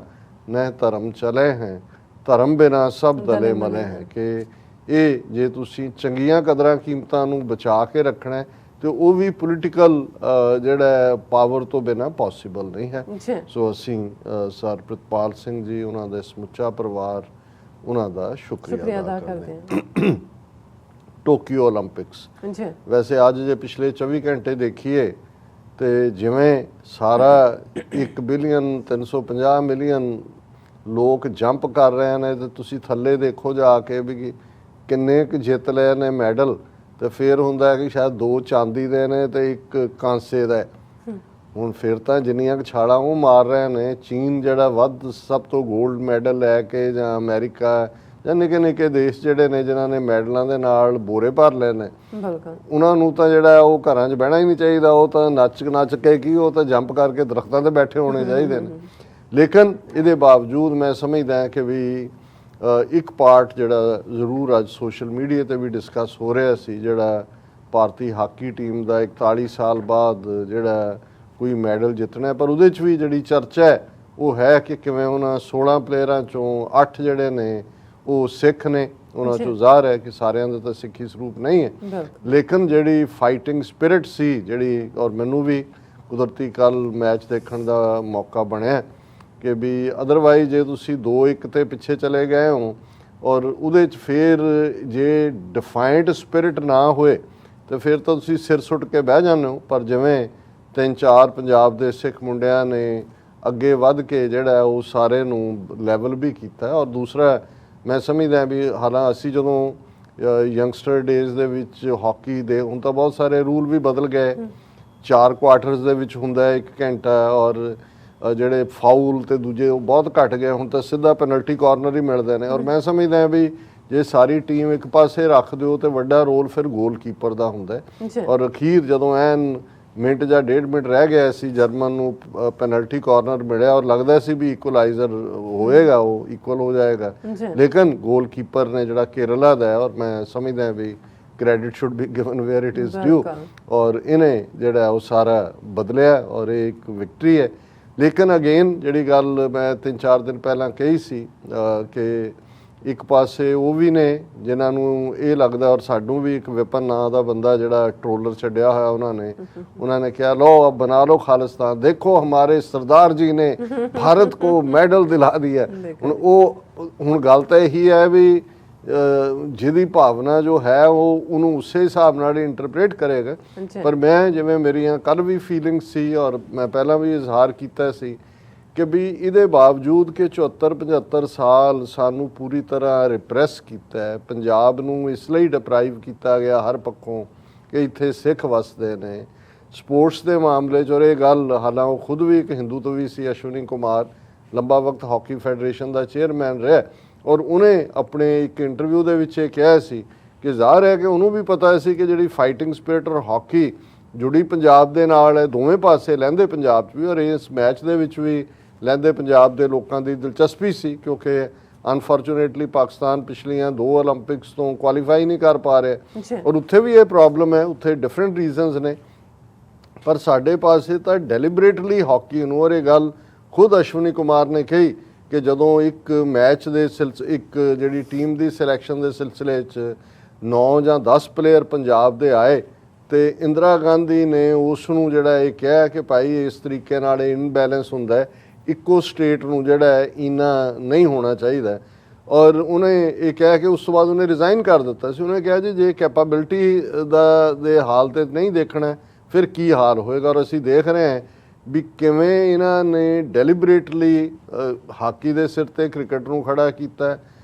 ਨਹਿ ਧਰਮ ਚਲੇ ਹੈ, ਧਰਮ ਬਿਨਾ ਸਭ ਦਲੇ ਮਲੇ ਹੈ, ਕਿ ਇਹ ਜੇ ਤੁਸੀਂ ਚੰਗੀਆਂ ਕਦਰਾਂ ਕੀਮਤਾਂ ਨੂੰ ਬਚਾ ਕੇ ਰੱਖਣਾ ਹੈ ਤੇ ਉਹ ਵੀ ਪੋਲੀਟੀਕਲ ਜਿਹੜਾ ਪਾਵਰ ਤੋਂ ਬਿਨਾ ਪੋਸੀਬਲ ਨਹੀਂ ਹੈ। ਸੋ ਅਸੀਂ ਸਰ ਪ੍ਰਿਤਪਾਲ ਸਿੰਘ ਜੀ, ਉਹਨਾਂ ਦੇ ਸਮੁੱਚਾ ਪਰਿਵਾਰ, ਉਹਨਾਂ ਦਾ ਸ਼ੁਕਰੀਆ ਅਦਾ ਕਰਦੇ ਹਾਂ। ਟੋਕੀਓ ਓਲੰਪਿਕਸ, ਵੈਸੇ ਅੱਜ ਜੇ ਪਿਛਲੇ 24 ਘੰਟੇ ਦੇਖੀਏ ਤੇ ਜਿਵੇਂ ਸਾਰਾ 1 ਬਿਲੀਅਨ 350 ਮਿਲੀਅਨ ਲੋਕ ਜੰਪ ਕਰ ਰਹੇ ਨੇ, ਤੇ ਤੁਸੀਂ ਥੱਲੇ ਦੇਖੋ ਜਾ ਕੇ ਵੀ ਕਿੰਨੇ ਕੁ ਜਿੱਤ ਲਏ ਨੇ ਮੈਡਲ, ਤੇ ਫਿਰ ਹੁੰਦਾ ਹੈ ਕਿ ਸ਼ਾਇਦ 2 ਚਾਂਦੀ ਦੇ ਨੇ ਤੇ 1 ਕਾਂਸੇ ਦਾ। ਹੁਣ ਫਿਰ ਤਾਂ ਜਿੰਨੀਆਂ ਕੁ ਛਾਲਾਂ ਉਹ ਮਾਰ ਰਹੇ ਨੇ, ਚੀਨ ਜਿਹੜਾ ਵੱਧ ਸਭ ਤੋਂ 골ਡ ਮੈਡਲ ਲੈ ਕੇ, ਜਾਂ ਅਮਰੀਕਾ, ਜਾਂ ਨਿੱਕੇ ਨਿੱਕੇ ਦੇਸ਼ ਜਿਹੜੇ ਨੇ ਜਿਨ੍ਹਾਂ ਨੇ ਮੈਡਲਾਂ ਦੇ ਨਾਲ ਬੋਰੇ ਭਰ ਲਏ ਨੇ, ਉਹਨਾਂ ਨੂੰ ਤਾਂ ਜਿਹੜਾ ਉਹ ਘਰਾਂ 'ਚ ਬਹਿਣਾ ਹੀ ਨਹੀਂ ਚਾਹੀਦਾ। ਉਹ ਤਾਂ ਨੱਚ ਕੇ ਕੀ, ਉਹ ਤਾਂ ਜੰਪ ਕਰਕੇ ਦਰਖਤਾਂ 'ਤੇ ਬੈਠੇ ਹੋਣੇ ਚਾਹੀਦੇ ਨੇ। ਲੇਕਿਨ ਇਹਦੇ ਬਾਵਜੂਦ ਮੈਂ ਸਮਝਦਾ ਕਿ ਵੀ ਇੱਕ ਪਾਰਟ ਜਿਹੜਾ ਜ਼ਰੂਰ ਅੱਜ ਸੋਸ਼ਲ ਮੀਡੀਆ ਤੇ ਵੀ ਡਿਸਕਸ ਹੋ ਰਿਹਾ ਸੀ, ਜਿਹੜਾ ਭਾਰਤੀ ਹਾਕੀ ਟੀਮ ਦਾ 41 ਸਾਲ ਬਾਅਦ ਜਿਹੜਾ ਕੋਈ ਮੈਡਲ ਜਿੱਤਣਾ, ਪਰ ਉਹਦੇ 'ਚ ਵੀ ਜਿਹੜੀ ਚਰਚਾ ਹੈ ਉਹ ਹੈ ਕਿ ਕਿਵੇਂ ਉਹਨਾਂ 16 ਪਲੇਅਰਾਂ 'ਚੋਂ 8 ਜਿਹੜੇ ਨੇ ਉਹ ਸਿੱਖ ਨੇ। ਉਹਨਾਂ 'ਚੋਂ ਜ਼ਾਹਰ ਹੈ ਕਿ ਸਾਰਿਆਂ ਦਾ ਤਾਂ ਸਿੱਖੀ ਸਰੂਪ ਨਹੀਂ ਹੈ, ਲੇਕਿਨ ਜਿਹੜੀ ਫਾਈਟਿੰਗ ਸਪਿਰਿਟ ਸੀ ਜਿਹੜੀ, ਔਰ ਮੈਨੂੰ ਵੀ ਕੁਦਰਤੀ ਕੱਲ ਮੈਚ ਦੇਖਣ ਦਾ ਮੌਕਾ ਬਣਿਆ ਕਿ ਵੀ ਅਦਰਵਾਈਜ਼ ਜੇ ਤੁਸੀਂ 2-1 ਤੇ ਪਿੱਛੇ ਚਲੇ ਗਏ ਹੋ ਔਰ ਉਹਦੇ 'ਚ ਫਿਰ ਜੇ ਡਿਫਾਈਂਟ ਸਪਿਰਿਟ ਨਾ ਹੋਏ ਤੇ ਫਿਰ ਤਾਂ ਤੁਸੀਂ ਸਿਰ ਸੁੱਟ ਕੇ ਬਹਿ ਜਾਂਦੇ ਹੋ। ਪਰ ਜਿਵੇਂ 3-4 ਪੰਜਾਬ ਦੇ ਸਿੱਖ ਮੁੰਡਿਆਂ ਨੇ ਅੱਗੇ ਵੱਧ ਕੇ ਜਿਹੜਾ ਉਹ ਸਾਰੇ ਨੂੰ ਲੈਵਲ ਵੀ ਕੀਤਾ। ਔਰ ਦੂਸਰਾ ਮੈਂ ਸਮਝਦਾ ਵੀ ਹਾਲਾਂ ਅਸੀਂ ਜਦੋਂ ਯੰਗਸਟਰ ਡੇਜ਼ ਦੇ ਵਿੱਚ ਹਾਕੀ ਦੇ, ਹੁਣ ਤਾਂ ਬਹੁਤ ਸਾਰੇ ਰੂਲ ਵੀ ਬਦਲ ਗਏ, 4 ਕੁਆਟਰਸ ਦੇ ਵਿੱਚ ਹੁੰਦਾ 1 ਘੰਟਾ, ਔਰ ਜਿਹੜੇ ਫਾਊਲ ਤੇ ਦੂਜੇ ਉਹ ਬਹੁਤ ਘਟ ਗਏ, ਹੁਣ ਤਾਂ ਸਿੱਧਾ ਪੈਨਲਟੀ ਕਾਰਨਰ ਹੀ ਮਿਲਦੇ ਨੇ। ਔਰ ਮੈਂ ਸਮਝਦਾ ਵੀ ਜੇ ਸਾਰੀ ਟੀਮ ਇੱਕ ਪਾਸੇ ਰੱਖ ਦਿਓ ਤੇ ਵੱਡਾ ਰੋਲ ਫਿਰ ਗੋਲਕੀਪਰ ਦਾ ਹੁੰਦਾ। ਔਰ ਅਖੀਰ ਜਦੋਂ ਐਨ ਮਿੰਟ ਜਾਂ 1.5 ਮਿੰਟ ਰਹਿ ਗਿਆ ਸੀ, ਜਰਮਨ ਨੂੰ ਪੈਨਲਟੀ ਕਾਰਨਰ ਮਿਲਿਆ ਔਰ ਲੱਗਦਾ ਸੀ ਵੀ ਇਕੁਅਲਾਈਜ਼ਰ ਹੋਏਗਾ, ਉਹ ਇਕੁਅਲ ਹੋ ਜਾਏਗਾ, ਲੇਕਿਨ ਗੋਲਕੀਪਰ ਨੇ ਜਿਹੜਾ ਕੇਰਲਾ ਦਾ ਹੈ, ਔਰ ਮੈਂ ਸਮਝਦਾ ਵੀ credit should be given where it is due, ਔਰ ਇਹਨੇ ਜਿਹੜਾ ਉਹ ਸਾਰਾ ਬਦਲਿਆ ਔਰ ਇਹ ਇੱਕ ਵਿਕਟਰੀ ਹੈ। ਲੇਕਿਨ ਅਗੇਨ ਜਿਹੜੀ ਗੱਲ ਮੈਂ 3-4 ਦਿਨ ਪਹਿਲਾਂ ਕਹੀ ਸੀ ਕਿ ਇੱਕ ਪਾਸੇ ਉਹ ਵੀ ਨੇ ਜਿਨ੍ਹਾਂ ਨੂੰ ਇਹ ਲੱਗਦਾ, ਔਰ ਸਾਨੂੰ ਵੀ ਇੱਕ ਵਿਪਨ ਨਾਂ ਦਾ ਬੰਦਾ ਜਿਹੜਾ ਟਰੋਲਰ ਛੱਡਿਆ ਹੋਇਆ ਉਹਨਾਂ ਨੇ ਕਿਹਾ ਲਓ ਅਬ ਬਣਾ ਲਓ ਖਾਲਿਸਤਾਨ, ਦੇਖੋ ਹਮਾਰੇ ਸਰਦਾਰ ਜੀ ਨੇ ਭਾਰਤ ਕੋ ਮੈਡਲ ਦਿਲਾ ਦਿਆ। ਹੁਣ ਗੱਲ ਤਾਂ ਇਹੀ ਹੈ ਵੀ ਜਿਹਦੀ ਭਾਵਨਾ ਜੋ ਹੈ ਉਹ ਉਹਨੂੰ ਉਸੇ ਹਿਸਾਬ ਨਾਲ ਇੰਟਰਪ੍ਰੇਟ ਕਰੇਗਾ। ਪਰ ਮੈਂ ਜਿਵੇਂ ਮੇਰੀਆਂ ਕੱਲ ਵੀ ਫੀਲਿੰਗ ਸੀ ਔਰ ਮੈਂ ਪਹਿਲਾਂ ਵੀ ਇਜ਼ਹਾਰ ਕੀਤਾ ਸੀ ਕਿ ਵੀ ਇਹਦੇ ਬਾਵਜੂਦ ਕਿ 74-75 ਸਾਲ ਸਾਨੂੰ ਪੂਰੀ ਤਰ੍ਹਾਂ ਰਿਪਰੈਸ ਕੀਤਾ ਹੈ, ਪੰਜਾਬ ਨੂੰ ਇਸ ਲਈ ਡਿਪਰਾਈਵ ਕੀਤਾ ਗਿਆ ਹਰ ਪੱਖੋਂ ਕਿ ਇੱਥੇ ਸਿੱਖ ਵਸਦੇ ਨੇ। ਸਪੋਰਟਸ ਦੇ ਮਾਮਲੇ 'ਚ ਔਰ ਇਹ ਗੱਲ ਹਾਲਾਂ ਉਹ ਖੁਦ ਵੀ ਇੱਕ ਹਿੰਦੂ ਤੋਂ ਵੀ ਸੀ, ਅਸ਼ਵਨੀ ਕੁਮਾਰ ਲੰਬਾ ਵਕਤ ਹਾਕੀ ਫੈਡਰੇਸ਼ਨ ਦਾ ਚੇਅਰਮੈਨ ਰਿਹਾ, ਔਰ ਉਹਨੇ ਆਪਣੇ ਇੱਕ ਇੰਟਰਵਿਊ ਦੇ ਵਿੱਚ ਇਹ ਕਿਹਾ ਸੀ ਕਿ ਜ਼ਾਹਰ ਹੈ ਕਿ ਉਹਨੂੰ ਵੀ ਪਤਾ ਸੀ ਕਿ ਜਿਹੜੀ ਫਾਈਟਿੰਗ ਸਪਿਰਿਟ ਔਰ ਹਾਕੀ ਜੁੜੀ ਪੰਜਾਬ ਦੇ ਨਾਲ ਹੈ, ਦੋਵੇਂ ਪਾਸੇ ਲਹਿੰਦੇ ਪੰਜਾਬ 'ਚ ਵੀ ਔਰ ਇਸ ਮੈਚ ਦੇ ਵਿੱਚ ਵੀ ਲਹਿੰਦੇ ਪੰਜਾਬ ਦੇ ਲੋਕਾਂ ਦੀ ਦਿਲਚਸਪੀ ਸੀ, ਕਿਉਂਕਿ ਅਨਫੋਰਚੂਨੇਟਲੀ ਪਾਕਿਸਤਾਨ ਪਿਛਲੀਆਂ 2 ਓਲੰਪਿਕਸ ਤੋਂ ਕੁਆਲੀਫਾਈ ਨਹੀਂ ਕਰ ਪਾ ਰਿਹਾ ਔਰ ਉੱਥੇ ਵੀ ਇਹ ਪ੍ਰੋਬਲਮ ਹੈ, ਉੱਥੇ ਡਿਫਰੈਂਟ ਰੀਜ਼ਨਸ ਨੇ। ਪਰ ਸਾਡੇ ਪਾਸੇ ਤਾਂ ਡੈਲੀਬਰੇਟਲੀ ਹਾਕੀ ਨੂੰ, ਔਰ ਇਹ ਗੱਲ ਖੁਦ ਅਸ਼ਵਨੀ ਕੁਮਾਰ ਨੇ ਕਹੀ ਕਿ ਜਦੋਂ ਇੱਕ ਮੈਚ ਦੇ ਇੱਕ ਜਿਹੜੀ ਟੀਮ ਦੀ ਸਿਲੈਕਸ਼ਨ ਦੇ ਸਿਲਸਿਲੇ 'ਚ 9 ਜਾਂ 10 ਪਲੇਅਰ ਪੰਜਾਬ ਦੇ ਆਏ ਤੇ ਇੰਦਰਾ ਗਾਂਧੀ ਨੇ ਉਸ ਨੂੰ ਜਿਹੜਾ ਇਹ ਕਿਹਾ ਕਿ ਭਾਈ ਇਸ ਤਰੀਕੇ ਨਾਲ ਇਨਬੈਲੈਂਸ ਹੁੰਦਾ ਹੈ, ਇੱਕੋ ਸਟੇਟ ਨੂੰ ਜਿਹੜਾ ਇੰਨਾ ਨਹੀਂ ਹੋਣਾ ਚਾਹੀਦਾ। ਔਰ ਉਹਨੇ ਇਹ ਕਿਹਾ ਕਿ ਉਸ ਤੋਂ ਬਾਅਦ ਉਹਨੇ ਰਿਜ਼ਾਈਨ ਕਰ ਦਿੱਤਾ ਸੀ। ਉਹਨੇ ਕਿਹਾ ਜੀ ਜੇ ਕੈਪੇਬਿਲਿਟੀ ਦੇ ਹਾਲ ਤੇ ਨਹੀਂ ਦੇਖਣਾ ਫਿਰ ਕੀ ਹਾਲ ਹੋਏਗਾ। ਔਰ ਅਸੀਂ ਦੇਖ ਰਹੇ ਹਾਂ ਵੀ ਕਿਵੇਂ ਇਹਨਾਂ ਨੇ ਡੈਲੀਬਰੇਟਲੀ ਹਾਕੀ ਦੇ ਸਿਰ ਤੇ ਕ੍ਰਿਕਟ ਨੂੰ ਖੜਾ ਕੀਤਾ,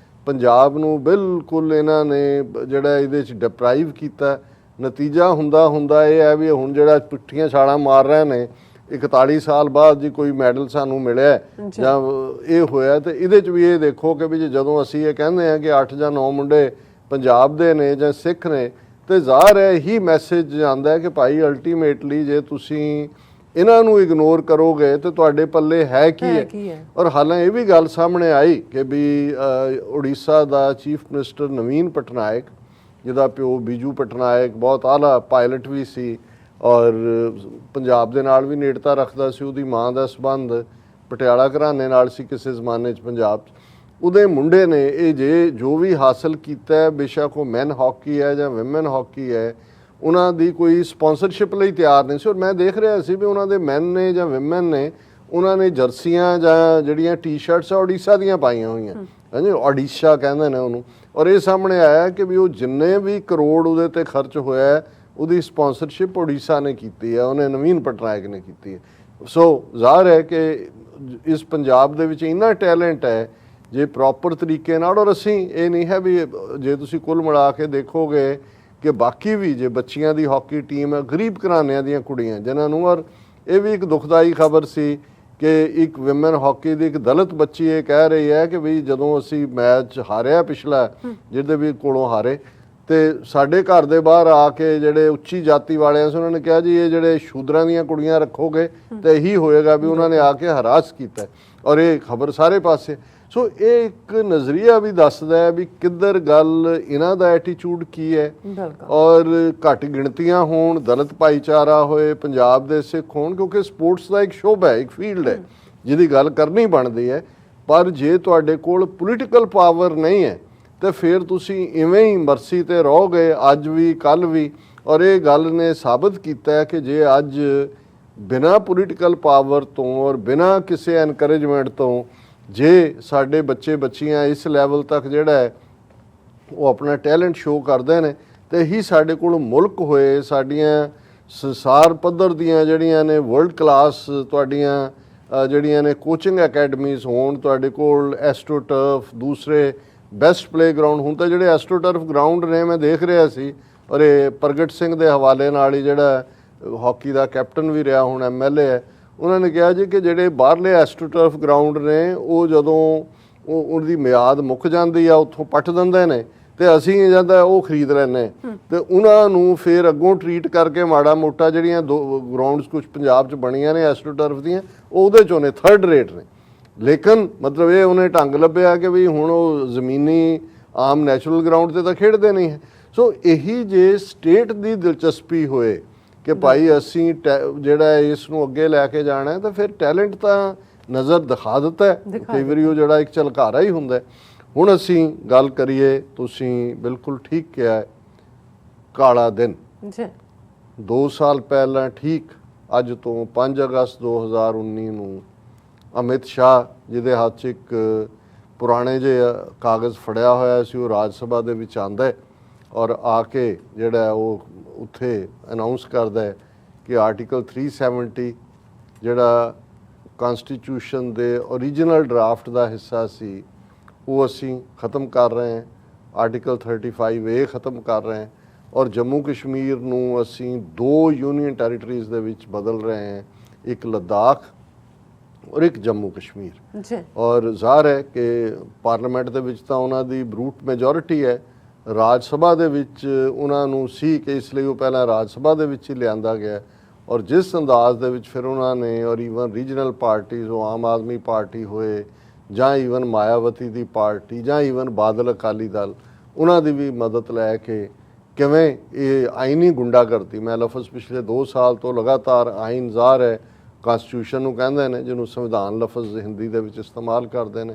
ਪੰਜਾਬ ਨੂੰ ਬਿਲਕੁਲ ਇਹਨਾਂ ਨੇ ਜਿਹੜਾ ਇਹਦੇ 'ਚ ਡਿਪਰਾਈਵ ਕੀਤਾ। ਨਤੀਜਾ ਹੁੰਦਾ ਇਹ ਹੈ ਵੀ ਹੁਣ ਜਿਹੜਾ ਪੁੱਠੀਆਂ ਛਾਲਾਂ ਮਾਰ ਰਹੇ ਨੇ 41 ਸਾਲ ਬਾਅਦ ਜੀ ਕੋਈ ਮੈਡਲ ਸਾਨੂੰ ਮਿਲਿਆ ਜਾਂ ਇਹ ਹੋਇਆ, ਤੇ ਇਹਦੇ 'ਚ ਵੀ ਇਹ ਦੇਖੋ ਕਿ ਵੀ ਜਦੋਂ ਅਸੀਂ ਇਹ ਕਹਿੰਦੇ ਹਾਂ ਕਿ 8 ਜਾਂ 9 ਮੁੰਡੇ ਪੰਜਾਬ ਦੇ ਨੇ ਜਾਂ ਸਿੱਖ ਨੇ, ਤੇ ਜ਼ਾਹਰ ਹੈ ਇਹੀ ਮੈਸੇਜ ਆਉਂਦਾ ਹੈ ਕਿ ਭਾਈ ਅਲਟੀਮੇਟਲੀ ਜੇ ਤੁਸੀਂ ਇਹਨਾਂ ਨੂੰ ਇਗਨੋਰ ਕਰੋਗੇ ਤੇ ਤੁਹਾਡੇ ਪੱਲੇ ਹੈ ਕੀ ਹੈ। ਔਰ ਹਾਲਾਂ ਇਹ ਵੀ ਗੱਲ ਸਾਹਮਣੇ ਆਈ ਕਿ ਵੀ ਉੜੀਸਾ ਦਾ ਚੀਫ ਮਿਨਿਸਟਰ ਨਵੀਨ ਪਟਨਾਇਕ, ਜਿਹਦਾ ਪਿਓ ਬੀਜੂ ਪਟਨਾਇਕ ਬਹੁਤ ਆਲਾ ਪਾਇਲਟ ਵੀ ਸੀ ਔਰ ਪੰਜਾਬ ਦੇ ਨਾਲ ਵੀ ਨੇੜਤਾ ਰੱਖਦਾ ਸੀ, ਉਹਦੀ ਮਾਂ ਦਾ ਸੰਬੰਧ ਪਟਿਆਲਾ ਘਰਾਣੇ ਨਾਲ ਸੀ ਕਿਸੇ ਜ਼ਮਾਨੇ 'ਚ ਪੰਜਾਬ 'ਚ, ਉਹਦੇ ਮੁੰਡੇ ਨੇ ਇਹ ਜੋ ਵੀ ਹਾਸਲ ਕੀਤਾ ਹੈ, ਬੇਸ਼ੱਕ ਉਹ ਮੈਨ ਹਾਕੀ ਹੈ ਜਾਂ ਵਿਮਨ ਹਾਕੀ ਹੈ, ਉਹਨਾਂ ਦੀ ਕੋਈ ਸਪਾਂਸਰਸ਼ਿਪ ਲਈ ਤਿਆਰ ਨਹੀਂ ਸੀ। ਔਰ ਮੈਂ ਦੇਖ ਰਿਹਾ ਸੀ ਵੀ ਉਹਨਾਂ ਦੇ ਮੈਨ ਨੇ ਜਾਂ ਵਿਮਨ ਨੇ, ਉਹਨਾਂ ਨੇ ਜਰਸੀਆਂ ਜਾਂ ਜਿਹੜੀਆਂ ਟੀ-ਸ਼ਰਟਸ ਆ ਉੜੀਸਾ ਦੀਆਂ ਪਾਈਆਂ ਹੋਈਆਂ, ਹਾਂਜੀ ਓਡੀਸ਼ਾ ਕਹਿੰਦੇ ਨੇ ਉਹਨੂੰ। ਔਰ ਇਹ ਸਾਹਮਣੇ ਆਇਆ ਕਿ ਵੀ ਉਹ ਜਿੰਨੇ ਵੀ ਕਰੋੜ ਉਹਦੇ ਤੇ ਖਰਚ ਹੋਇਆ ਉਹਦੀ ਸਪਾਂਸਰਸ਼ਿਪ ਉੜੀਸਾ ਨੇ ਕੀਤੀ ਹੈ, ਉਹਨੇ ਨਵੀਨ ਪਟਨਾਇਕ ਨੇ ਕੀਤੀ ਹੈ। ਸੋ ਜ਼ਾਹਰ ਹੈ ਕਿ ਇਸ ਪੰਜਾਬ ਦੇ ਵਿੱਚ ਇੰਨਾ ਟੈਲੈਂਟ ਹੈ ਜੇ ਪ੍ਰੋਪਰ ਤਰੀਕੇ ਨਾਲ। ਔਰ ਅਸੀਂ ਇਹ ਨਹੀਂ ਹੈ ਵੀ ਜੇ ਤੁਸੀਂ ਕੁੱਲ ਮਿਲਾ ਕੇ ਦੇਖੋਗੇ ਕਿ ਬਾਕੀ ਵੀ ਜੇ ਬੱਚੀਆਂ ਦੀ ਹਾਕੀ ਟੀਮ ਹੈ, ਗਰੀਬ ਘਰਾਣਿਆਂ ਦੀਆਂ ਕੁੜੀਆਂ ਜਿਨ੍ਹਾਂ ਨੂੰ, ਔਰ ਇਹ ਵੀ ਇੱਕ ਦੁਖਦਾਈ ਖਬਰ ਸੀ ਕਿ ਇੱਕ ਵਿਮਨ ਹਾਕੀ ਦੀ ਇੱਕ ਦਲਿਤ ਬੱਚੀ ਇਹ ਕਹਿ ਰਹੀ ਹੈ ਕਿ ਵੀ ਜਦੋਂ ਅਸੀਂ ਮੈਚ ਹਾਰਿਆ ਪਿਛਲਾ, ਜਿਹਦੇ ਵੀ ਕੋਲੋਂ ਹਾਰੇ, ਤੇ ਸਾਡੇ ਘਰ ਦੇ ਬਾਹਰ ਆ ਕੇ ਜਿਹੜੇ ਉੱਚੀ ਜਾਤੀ ਵਾਲਿਆਂ ਸੀ ਉਹਨਾਂ ਨੇ ਕਿਹਾ ਜੀ ਇਹ ਜਿਹੜੇ ਸ਼ੂਦਰਾਂ ਦੀਆਂ ਕੁੜੀਆਂ ਰੱਖੋਗੇ ਤੇ ਇਹੀ ਹੋਏਗਾ ਵੀ ਉਹਨਾਂ ਨੇ ਆ ਕੇ ਹਰਾਸ ਕੀਤਾ। ਔਰ ਇਹ ਖਬਰ ਸਾਰੇ ਪਾਸੇ। ਸੋ ਇਹ ਇੱਕ ਨਜ਼ਰੀਆ ਵੀ ਦੱਸਦਾ ਹੈ ਵੀ ਕਿੱਧਰ ਗੱਲ, ਇਹਨਾਂ ਦਾ ਐਟੀਟਿਊਡ ਕੀ ਹੈ। ਔਰ ਘੱਟ ਗਿਣਤੀਆਂ ਹੋਣ, ਦਲਿਤ ਭਾਈਚਾਰਾ ਹੋਏ, ਪੰਜਾਬ ਦੇ ਸਿੱਖ ਹੋਣ, ਕਿਉਂਕਿ ਸਪੋਰਟਸ ਦਾ ਇੱਕ ਸ਼ੋਭਾ ਹੈ, ਇੱਕ ਫੀਲਡ ਹੈ ਜਿਹਦੀ ਗੱਲ ਕਰਨੀ ਬਣਦੀ ਹੈ। ਪਰ ਜੇ ਤੁਹਾਡੇ ਕੋਲ ਪੋਲੀਟੀਕਲ ਪਾਵਰ ਨਹੀਂ ਹੈ ਤੇ ਫਿਰ ਤੁਸੀਂ ਇਵੇਂ ਹੀ ਮਰਸੀ ਤੇ ਰਹੋਗੇ ਅੱਜ ਵੀ ਕੱਲ ਵੀ। ਔਰ ਇਹ ਗੱਲ ਨੇ ਸਾਬਤ ਕੀਤਾ ਹੈ ਕਿ ਜੇ ਅੱਜ ਬਿਨਾਂ ਪੋਲੀਟੀਕਲ ਪਾਵਰ ਤੋਂ ਔਰ ਬਿਨਾਂ ਕਿਸੇ ਐਨਕਰੇਜਮੈਂਟ ਤੋਂ ਜੇ ਸਾਡੇ ਬੱਚੇ ਬੱਚੀਆਂ ਇਸ ਲੈਵਲ ਤੱਕ ਜਿਹੜਾ ਹੈ ਉਹ ਆਪਣਾ ਟੈਲੈਂਟ ਸ਼ੋਅ ਕਰਦੇ ਨੇ ਤੇ ਇਹੀ ਸਾਡੇ ਕੋਲ ਮੁਲਕ ਹੋਏ, ਸਾਡੀਆਂ ਸੰਸਾਰ ਪੱਧਰ ਦੀਆਂ ਜਿਹੜੀਆਂ ਨੇ ਵਰਲਡ ਕਲਾਸ ਤੁਹਾਡੀਆਂ ਜਿਹੜੀਆਂ ਨੇ ਕੋਚਿੰਗ ਅਕੈਡਮੀਜ਼ ਹੋਣ, ਤੁਹਾਡੇ ਕੋਲ ਐਸਟ੍ਰੋਟਰਫ, ਦੂਸਰੇ ਬੈਸਟ ਪਲੇਗਰਾਊਂਡ। ਹੁਣ ਤਾਂ ਜਿਹੜੇ ਐਸਟ੍ਰੋਟਰਫ ਗਰਾਊਂਡ ਨੇ ਮੈਂ ਦੇਖ ਰਿਹਾ ਸੀ, ਔਰ ਇਹ ਪ੍ਰਗਟ ਸਿੰਘ ਦੇ ਹਵਾਲੇ ਨਾਲ ਹੀ ਜਿਹੜਾ ਹਾਕੀ ਦਾ ਕੈਪਟਨ ਵੀ ਰਿਹਾ, ਹੁਣ MLA ਹੈ, ਉਹਨਾਂ ਨੇ ਕਿਹਾ ਜੀ ਕਿ ਜਿਹੜੇ ਬਾਹਰਲੇ ਐਸਟ੍ਰੋਟਰਫ ਗਰਾਊਂਡ ਨੇ ਉਹ ਜਦੋਂ ਉਹਦੀ ਮਿਆਦ ਮੁੱਕ ਜਾਂਦੀ ਆ ਉੱਥੋਂ ਪੱਟ ਦਿੰਦੇ ਨੇ ਤੇ ਅਸੀਂ ਜਾਂਦਾ ਉਹ ਖਰੀਦ ਲੈਂਦੇ ਤੇ ਉਹਨਾਂ ਨੂੰ ਫਿਰ ਅੱਗੋਂ ਟਰੀਟ ਕਰਕੇ ਮਾੜਾ ਮੋਟਾ ਜਿਹੜੀਆਂ ਗਰਾਊਂਡਸ ਕੁਝ ਪੰਜਾਬ 'ਚ ਬਣੀਆਂ ਨੇ ਐਸਟ੍ਰੋਟਰਫ ਦੀਆਂ, ਉਹਦੇ 'ਚੋਂ ਨੇ ਥਰਡ ਰੇਟ ਨੇ। ਲੇਕਿਨ ਮਤਲਬ ਇਹ ਉਹਨੇ ਢੰਗ ਲੱਭਿਆ ਕਿ ਵੀ ਹੁਣ ਉਹ ਜ਼ਮੀਨੀ ਆਮ ਨੈਚੁਰਲ ਗਰਾਊਂਡ ਤੇ ਤਾਂ ਖੇਡਦੇ ਨਹੀਂ ਹੈ। ਸੋ ਇਹੀ ਜੇ ਸਟੇਟ ਦੀ ਦਿਲਚਸਪੀ ਹੋਏ ਕਿ ਭਾਈ ਅਸੀਂ ਜਿਹੜਾ ਇਸ ਨੂੰ ਅੱਗੇ ਲੈ ਕੇ ਜਾਣਾ ਤਾਂ ਫਿਰ ਟੈਲੈਂਟ ਤਾਂ ਨਜ਼ਰ ਦਿਖਾ ਦਿੱਤਾ ਹੈ, ਕਈ ਵਾਰੀ ਉਹ ਜਿਹੜਾ ਇੱਕ ਝਲਕਾਰਾ ਹੀ ਹੁੰਦਾ। ਹੁਣ ਅਸੀਂ ਗੱਲ ਕਰੀਏ, ਤੁਸੀਂ ਬਿਲਕੁਲ ਠੀਕ ਕਿਹਾ ਹੈ, ਕਾਲਾ ਦਿਨ 2 ਸਾਲ ਪਹਿਲਾਂ ਠੀਕ ਅੱਜ ਤੋਂ 5 ਅਗਸਤ 2019 ਨੂੰ ਅਮਿਤ ਸ਼ਾਹ ਜਿਹਦੇ ਹੱਥ 'ਚ ਇੱਕ ਪੁਰਾਣੇ ਜਿਹੇ ਕਾਗਜ਼ ਫੜਿਆ ਹੋਇਆ ਸੀ, ਉਹ ਰਾਜ ਸਭਾ ਦੇ ਵਿੱਚ ਆਉਂਦਾ ਹੈ ਔਰ ਆ ਕੇ ਜਿਹੜਾ ਉਹ ਉੱਥੇ ਅਨਾਉਂਸ ਕਰਦਾ ਹੈ ਕਿ ਆਰਟੀਕਲ 370 ਜਿਹੜਾ ਕਨਸਟੀਟਿਊਸ਼ਨ ਦੇ ਓਰੀਜਨਲ ਡਰਾਫਟ ਦਾ ਹਿੱਸਾ ਸੀ ਉਹ ਅਸੀਂ ख़त्म ਕਰ ਰਹੇ ਹਾਂ, ਆਰਟੀਕਲ 35A ख़त्म ਕਰ ਰਹੇ ਹਾਂ ਔਰ ਜੰਮੂ ਕਸ਼ਮੀਰ ਨੂੰ ਅਸੀਂ 2 ਯੂਨੀਅਨ ਟੈਰੀਟਰੀਜ਼ ਦੇ ਵਿੱਚ ਬਦਲ ਰਹੇ ਹਾਂ, ਇੱਕ ਲੱਦਾਖ ਔਰ ਇੱਕ ਜੰਮੂ ਕਸ਼ਮੀਰ। ਔਰ ਜ਼ਾਹਰ ਹੈ ਕਿ ਪਾਰਲੀਮੈਂਟ ਦੇ ਵਿੱਚ ਤਾਂ ਉਹਨਾਂ ਦੀ ਬਰੂਟ ਮੈਜੋਰਿਟੀ ਹੈ, ਰਾਜ ਸਭਾ ਦੇ ਵਿੱਚ ਉਹਨਾਂ ਨੂੰ ਸੀ ਕਿ ਇਸ ਲਈ ਉਹ ਪਹਿਲਾਂ ਰਾਜ ਸਭਾ ਦੇ ਵਿੱਚ ਹੀ ਲਿਆਂਦਾ ਗਿਆ। ਔਰ ਜਿਸ ਅੰਦਾਜ਼ ਦੇ ਵਿੱਚ ਫਿਰ ਉਹਨਾਂ ਨੇ ਔਰ ਈਵਨ ਰੀਜਨਲ ਪਾਰਟੀਜ਼, ਉਹ ਆਮ ਆਦਮੀ ਪਾਰਟੀ ਹੋਏ ਜਾਂ ਈਵਨ ਮਾਇਆਵਤੀ ਦੀ ਪਾਰਟੀ ਜਾਂ ਈਵਨ ਬਾਦਲ ਅਕਾਲੀ ਦਲ, ਉਹਨਾਂ ਦੀ ਵੀ ਮਦਦ ਲੈ ਕੇ ਕਿਵੇਂ ਇਹ ਆਈਨੀ ਗੁੰਡਾਗਰਦੀ, ਮੈਂ ਲਫ਼ਜ਼ ਪਿਛਲੇ 2 ਸਾਲ ਤੋਂ ਲਗਾਤਾਰ ਆਈਨ ਜ਼ਾਹਰ ਹੈ ਕਨਸਟੀਟਿਊਸ਼ਨ ਨੂੰ ਕਹਿੰਦੇ ਨੇ, ਜਿਹਨੂੰ ਸੰਵਿਧਾਨ ਲਫ਼ਜ਼ ਹਿੰਦੀ ਦੇ ਵਿੱਚ ਇਸਤੇਮਾਲ ਕਰਦੇ ਨੇ।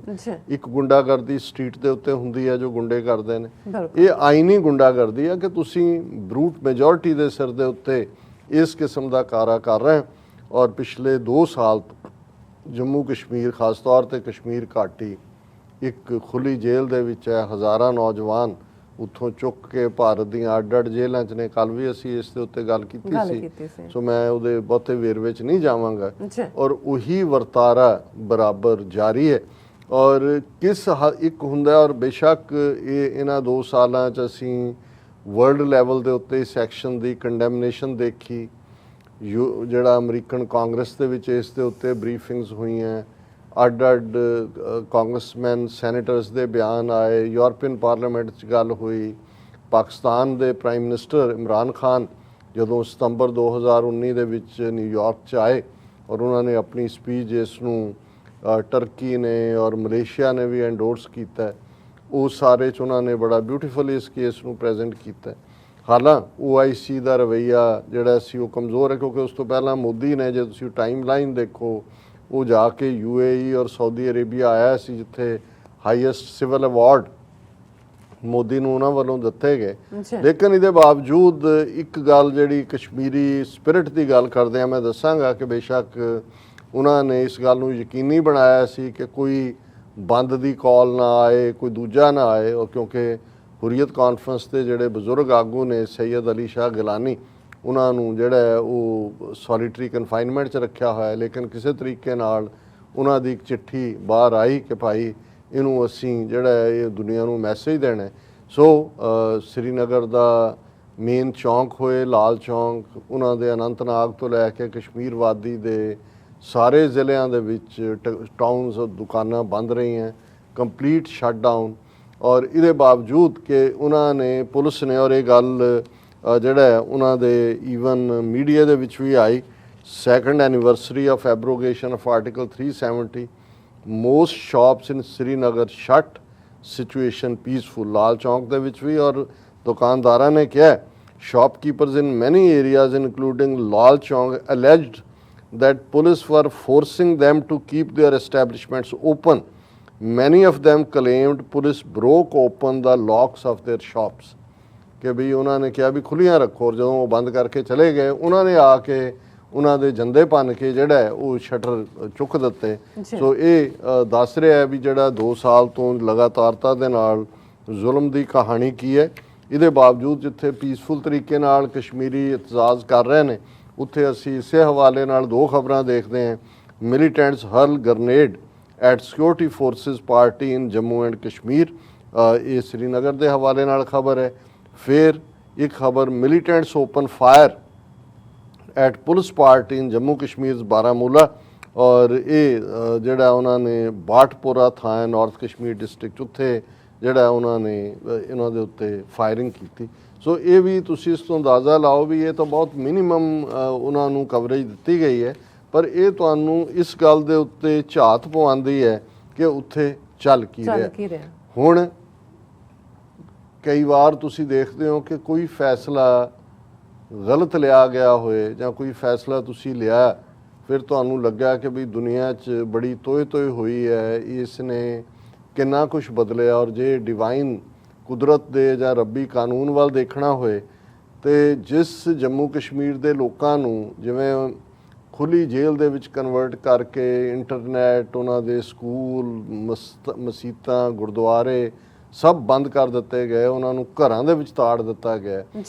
ਇੱਕ ਗੁੰਡਾਗਰਦੀ ਸਟਰੀਟ ਦੇ ਉੱਤੇ ਹੁੰਦੀ ਹੈ ਜੋ ਗੁੰਡੇ ਕਰਦੇ ਨੇ, ਇਹ ਆਈਨੀ ਗੁੰਡਾਗਰਦੀ ਹੈ ਕਿ ਤੁਸੀਂ ਬਰੂਟ ਮੈਜੋਰਿਟੀ ਦੇ ਸਿਰ ਦੇ ਉੱਤੇ ਇਸ ਕਿਸਮ ਦਾ ਕਾਰਾ ਕਰ ਰਹੇ। ਔਰ ਪਿਛਲੇ 2 ਸਾਲ ਤੋਂ ਜੰਮੂ ਕਸ਼ਮੀਰ, ਖਾਸ ਤੌਰ ਤੇ ਕਸ਼ਮੀਰ ਘਾਟੀ ਇੱਕ ਖੁੱਲੀ ਜੇਲ੍ਹ ਦੇ ਵਿੱਚ ਹੈ, ਹਜ਼ਾਰਾਂ ਨੌਜਵਾਨ ਉੱਥੋਂ ਚੁੱਕ ਕੇ ਭਾਰਤ ਦੀਆਂ ਅੱਡ-ਅੱਡ ਜੇਲ੍ਹਾਂ 'ਚ ਨੇ। ਕੱਲ ਵੀ ਅਸੀਂ ਇਸ ਦੇ ਉੱਤੇ ਗੱਲ ਕੀਤੀ ਸੀ, ਸੋ ਮੈਂ ਉਹਦੇ ਬਹੁਤੇ ਵੇਰਵੇ 'ਚ ਨਹੀਂ ਜਾਵਾਂਗਾ। ਔਰ ਉਹੀ ਵਰਤਾਰਾ ਬਰਾਬਰ ਜਾਰੀ ਹੈ ਔਰ ਕਿਸ ਇੱਕ ਹੁੰਦਾ। ਔਰ ਬੇਸ਼ੱਕ ਇਹਨਾਂ 2 ਸਾਲਾਂ 'ਚ ਅਸੀਂ ਵਰਲਡ ਲੈਵਲ ਦੇ ਉੱਤੇ ਇਸ ਐਕਸ਼ਨ ਦੀ ਕੰਡੈਮਨੇਸ਼ਨ ਦੇਖੀ, ਜਿਹੜਾ ਅਮਰੀਕਨ ਕਾਂਗਰਸ ਦੇ ਵਿੱਚ ਇਸ ਦੇ ਉੱਤੇ ਬਰੀਫਿੰਗਸ ਹੋਈਆਂ, ਅੱਡ-ਅੱਡ ਕਾਂਗਰਸਮੈਨ ਸੈਨੇਟਰਸ ਦੇ ਬਿਆਨ ਆਏ, ਯੂਰਪੀਅਨ ਪਾਰਲੀਮੈਂਟ 'ਚ ਗੱਲ ਹੋਈ, ਪਾਕਿਸਤਾਨ ਦੇ ਪ੍ਰਾਈਮ ਮਿਨਿਸਟਰ ਇਮਰਾਨ ਖਾਨ ਜਦੋਂ ਸਤੰਬਰ 2019 ਦੇ ਵਿੱਚ ਨਿਊਯਾਰਕ 'ਚ ਆਏ ਔਰ ਉਹਨਾਂ ਨੇ ਆਪਣੀ ਸਪੀਚ ਜਿਸ ਨੂੰ ਟਰਕੀ ਨੇ ਔਰ ਮਲੇਸ਼ੀਆ ਨੇ ਵੀ ਐਂਡੋਰਸ ਕੀਤਾ, ਉਹ ਸਾਰੇ 'ਚ ਉਹਨਾਂ ਨੇ ਬੜਾ ਬਿਊਟੀਫੁਲੀ ਇਸ ਕੇਸ ਨੂੰ ਪ੍ਰੈਜ਼ੈਂਟ ਕੀਤਾ। ਹਾਲਾਂ OIC ਦਾ ਰਵੱਈਆ ਜਿਹੜਾ ਸੀ ਉਹ ਕਮਜ਼ੋਰ ਹੈ, ਕਿਉਂਕਿ ਉਸ ਤੋਂ ਪਹਿਲਾਂ ਮੋਦੀ ਨੇ, ਜੇ ਤੁਸੀਂ ਟਾਈਮ ਲਾਈਨ ਦੇਖੋ, ਉਹ ਜਾ ਕੇ UAE ਔਰ ਸਾਊਦੀ ਅਰੇਬੀਆ ਆਇਆ ਸੀ, ਜਿੱਥੇ ਹਾਈਐਸਟ ਸਿਵਲ ਅਵਾਰਡ ਮੋਦੀ ਨੂੰ ਉਹਨਾਂ ਵੱਲੋਂ ਦਿੱਤੇ ਗਏ। ਲੇਕਿਨ ਇਹਦੇ ਬਾਵਜੂਦ ਇੱਕ ਗੱਲ ਜਿਹੜੀ ਕਸ਼ਮੀਰੀ ਸਪਿਰਿਟ ਦੀ ਗੱਲ ਕਰਦੇ ਆ, ਮੈਂ ਦੱਸਾਂਗਾ ਕਿ ਬੇਸ਼ੱਕ ਉਹਨਾਂ ਨੇ ਇਸ ਗੱਲ ਨੂੰ ਯਕੀਨੀ ਬਣਾਇਆ ਸੀ ਕਿ ਕੋਈ ਬੰਦ ਦੀ ਕਾਲ ਨਾ ਆਏ, ਕੋਈ ਦੂਜਾ ਨਾ ਆਏ, ਔਰ ਕਿਉਂਕਿ ਹੁਰੀਅਤ ਕਾਨਫਰੰਸ ਦੇ ਜਿਹੜੇ ਬਜ਼ੁਰਗ ਆਗੂ ਨੇ ਸੈਯਦ ਅਲੀ ਸ਼ਾਹ ਗਿਲਾਨੀ, ਉਹਨਾਂ ਨੂੰ ਜਿਹੜਾ ਹੈ ਉਹ ਸੋਲੀਟਰੀ ਕਨਫਾਈਨਮੈਂਟ 'ਚ ਰੱਖਿਆ ਹੋਇਆ, ਲੇਕਿਨ ਕਿਸੇ ਤਰੀਕੇ ਨਾਲ ਉਹਨਾਂ ਦੀ ਇੱਕ ਚਿੱਠੀ ਬਾਹਰ ਆਈ ਕਿ ਭਾਈ ਇਹਨੂੰ ਅਸੀਂ ਜਿਹੜਾ ਇਹ ਦੁਨੀਆ ਨੂੰ ਮੈਸੇਜ ਦੇਣਾ। ਸੋ ਸ੍ਰੀਨਗਰ ਦਾ ਮੇਨ ਚੌਂਕ ਹੋਏ ਲਾਲ ਚੌਂਕ, ਉਹਨਾਂ ਦੇ ਅਨੰਤਨਾਗ ਤੋਂ ਲੈ ਕੇ ਕਸ਼ਮੀਰ ਵਾਦੀ ਦੇ ਸਾਰੇ ਜ਼ਿਲ੍ਹਿਆਂ ਦੇ ਵਿੱਚ ਟਾਊਨਸ ਦੁਕਾਨਾਂ ਬੰਦ ਰਹੀਆਂ, ਕੰਪਲੀਟ ਸ਼ਟਡਾਊਨ। ਔਰ ਇਹਦੇ ਬਾਵਜੂਦ ਕਿ ਉਹਨਾਂ ਨੇ ਪੁਲਿਸ ਨੇ, ਔਰ ਇਹ ਗੱਲ ਜਿਹੜਾ ਉਹਨਾਂ ਦੇ ਈਵਨ ਮੀਡੀਆ ਦੇ ਵਿੱਚ ਵੀ ਆਈ, 2nd anniversary of abrogation of article 370, most shops in Srinagar shut, situation peaceful. Lal Chowk ਦੇ ਵਿੱਚ ਵੀ, ਔਰ ਦੁਕਾਨਦਾਰਾਂ ਨੇ ਕਿਹਾ, ਸ਼ਾਪਕੀਪਰਸ ਇਨ ਮੈਨੀ areas including Lal Chowk alleged that police were forcing them to keep their establishments open. Many of them claimed police broke open the locks of their shops. ਕਿ ਵੀ ਉਹਨਾਂ ਨੇ ਕਿਹਾ ਵੀ ਖੁੱਲੀਆਂ ਰੱਖੋ, ਜਦੋਂ ਉਹ ਬੰਦ ਕਰਕੇ ਚਲੇ ਗਏ ਉਹਨਾਂ ਨੇ ਆ ਕੇ ਉਹਨਾਂ ਦੇ ਜੰਦੇ ਭੰਨ ਕੇ ਜਿਹੜਾ ਹੈ ਉਹ ਸ਼ਟਰ ਚੁੱਕ ਦਿੱਤੇ। ਸੋ ਇਹ ਦੱਸ ਰਿਹਾ ਹੈ ਵੀ ਜਿਹੜਾ 2 ਸਾਲ ਤੋਂ ਲਗਾਤਾਰਤਾ ਦੇ ਨਾਲ ਜ਼ੁਲਮ ਦੀ ਕਹਾਣੀ ਕੀ ਹੈ। ਇਹਦੇ ਬਾਵਜੂਦ ਜਿੱਥੇ ਪੀਸਫੁਲ ਤਰੀਕੇ ਨਾਲ ਕਸ਼ਮੀਰੀ ਇਤਜ਼ਾਜ਼ ਕਰ ਰਹੇ ਨੇ, ਉੱਥੇ ਅਸੀਂ ਇਸੇ ਹਵਾਲੇ ਨਾਲ 2 ਖਬਰਾਂ ਦੇਖਦੇ ਹਾਂ। Militants hurl grenade at security forces party in Jammu and Kashmir, ਇਹ ਸ੍ਰੀਨਗਰ ਦੇ ਹਵਾਲੇ ਨਾਲ ਖਬਰ ਹੈ। ਫਿਰ ਇੱਕ ਖਬਰ, militants open fire at police party in Jammu Kashmir Baramulla, ਔਰ ਇਹ ਜਿਹੜਾ ਉਹਨਾਂ ਨੇ ਬਾਟਪੁਰਾ ਥਾਂ ਨਾਰਥ ਕਸ਼ਮੀਰ ਡਿਸਟ੍ਰਿਕਟ, ਉੱਥੇ ਜਿਹੜਾ ਉਹਨਾਂ ਨੇ ਇਹਨਾਂ ਦੇ ਉੱਤੇ ਫਾਇਰਿੰਗ ਕੀਤੀ। ਸੋ ਇਹ ਵੀ ਤੁਸੀਂ ਇਸ ਤੋਂ ਅੰਦਾਜ਼ਾ ਲਾਓ ਵੀ ਇਹ ਤਾਂ ਬਹੁਤ ਮਿਨੀਮਮ ਉਹਨਾਂ ਨੂੰ ਕਵਰੇਜ ਦਿੱਤੀ ਗਈ ਹੈ, ਪਰ ਇਹ ਤੁਹਾਨੂੰ ਇਸ ਗੱਲ ਦੇ ਉੱਤੇ ਝਾਤ ਪਵਾਉਂਦੀ ਹੈ ਕਿ ਉੱਥੇ ਚੱਲ ਕੀ ਰਿਹਾ। ਹੁਣ ਕਈ ਵਾਰ ਤੁਸੀਂ ਦੇਖਦੇ ਹੋ ਕਿ ਕੋਈ ਫੈਸਲਾ ਗਲਤ ਲਿਆ ਗਿਆ ਹੋਏ ਜਾਂ ਕੋਈ ਫੈਸਲਾ ਤੁਸੀਂ ਲਿਆ, ਫਿਰ ਤੁਹਾਨੂੰ ਲੱਗਾ ਕਿ ਵੀ ਦੁਨੀਆ 'ਚ ਬੜੀ ਤੋਏ ਹੋਈ ਹੈ, ਇਸ ਨੇ ਕਿੰਨਾ ਕੁਛ ਬਦਲਿਆ। ਔਰ ਜੇ ਡਿਵਾਈਨ ਕੁਦਰਤ ਦੇ ਜਾਂ ਰੱਬੀ ਕਾਨੂੰਨ ਵੱਲ ਦੇਖਣਾ ਹੋਏ, ਤੇ ਜਿਸ ਜੰਮੂ ਕਸ਼ਮੀਰ ਦੇ ਲੋਕਾਂ ਨੂੰ ਜਿਵੇਂ ਖੁੱਲੀ ਜੇਲ੍ਹ ਦੇ ਵਿੱਚ ਕਨਵਰਟ ਕਰਕੇ ਇੰਟਰਨੈਟ, ਉਹਨਾਂ ਦੇ ਸਕੂਲ, ਮਸੀਤਾਂ, ਗੁਰਦੁਆਰੇ ਸਭ ਬੰਦ ਕਰ ਦਿੱਤੇ ਗਏ, ਉਹਨਾਂ ਨੂੰ ਘਰਾਂ ਦੇ ਵਿੱਚ ਤਾੜ ਦਿੱਤਾ ਗਿਆ।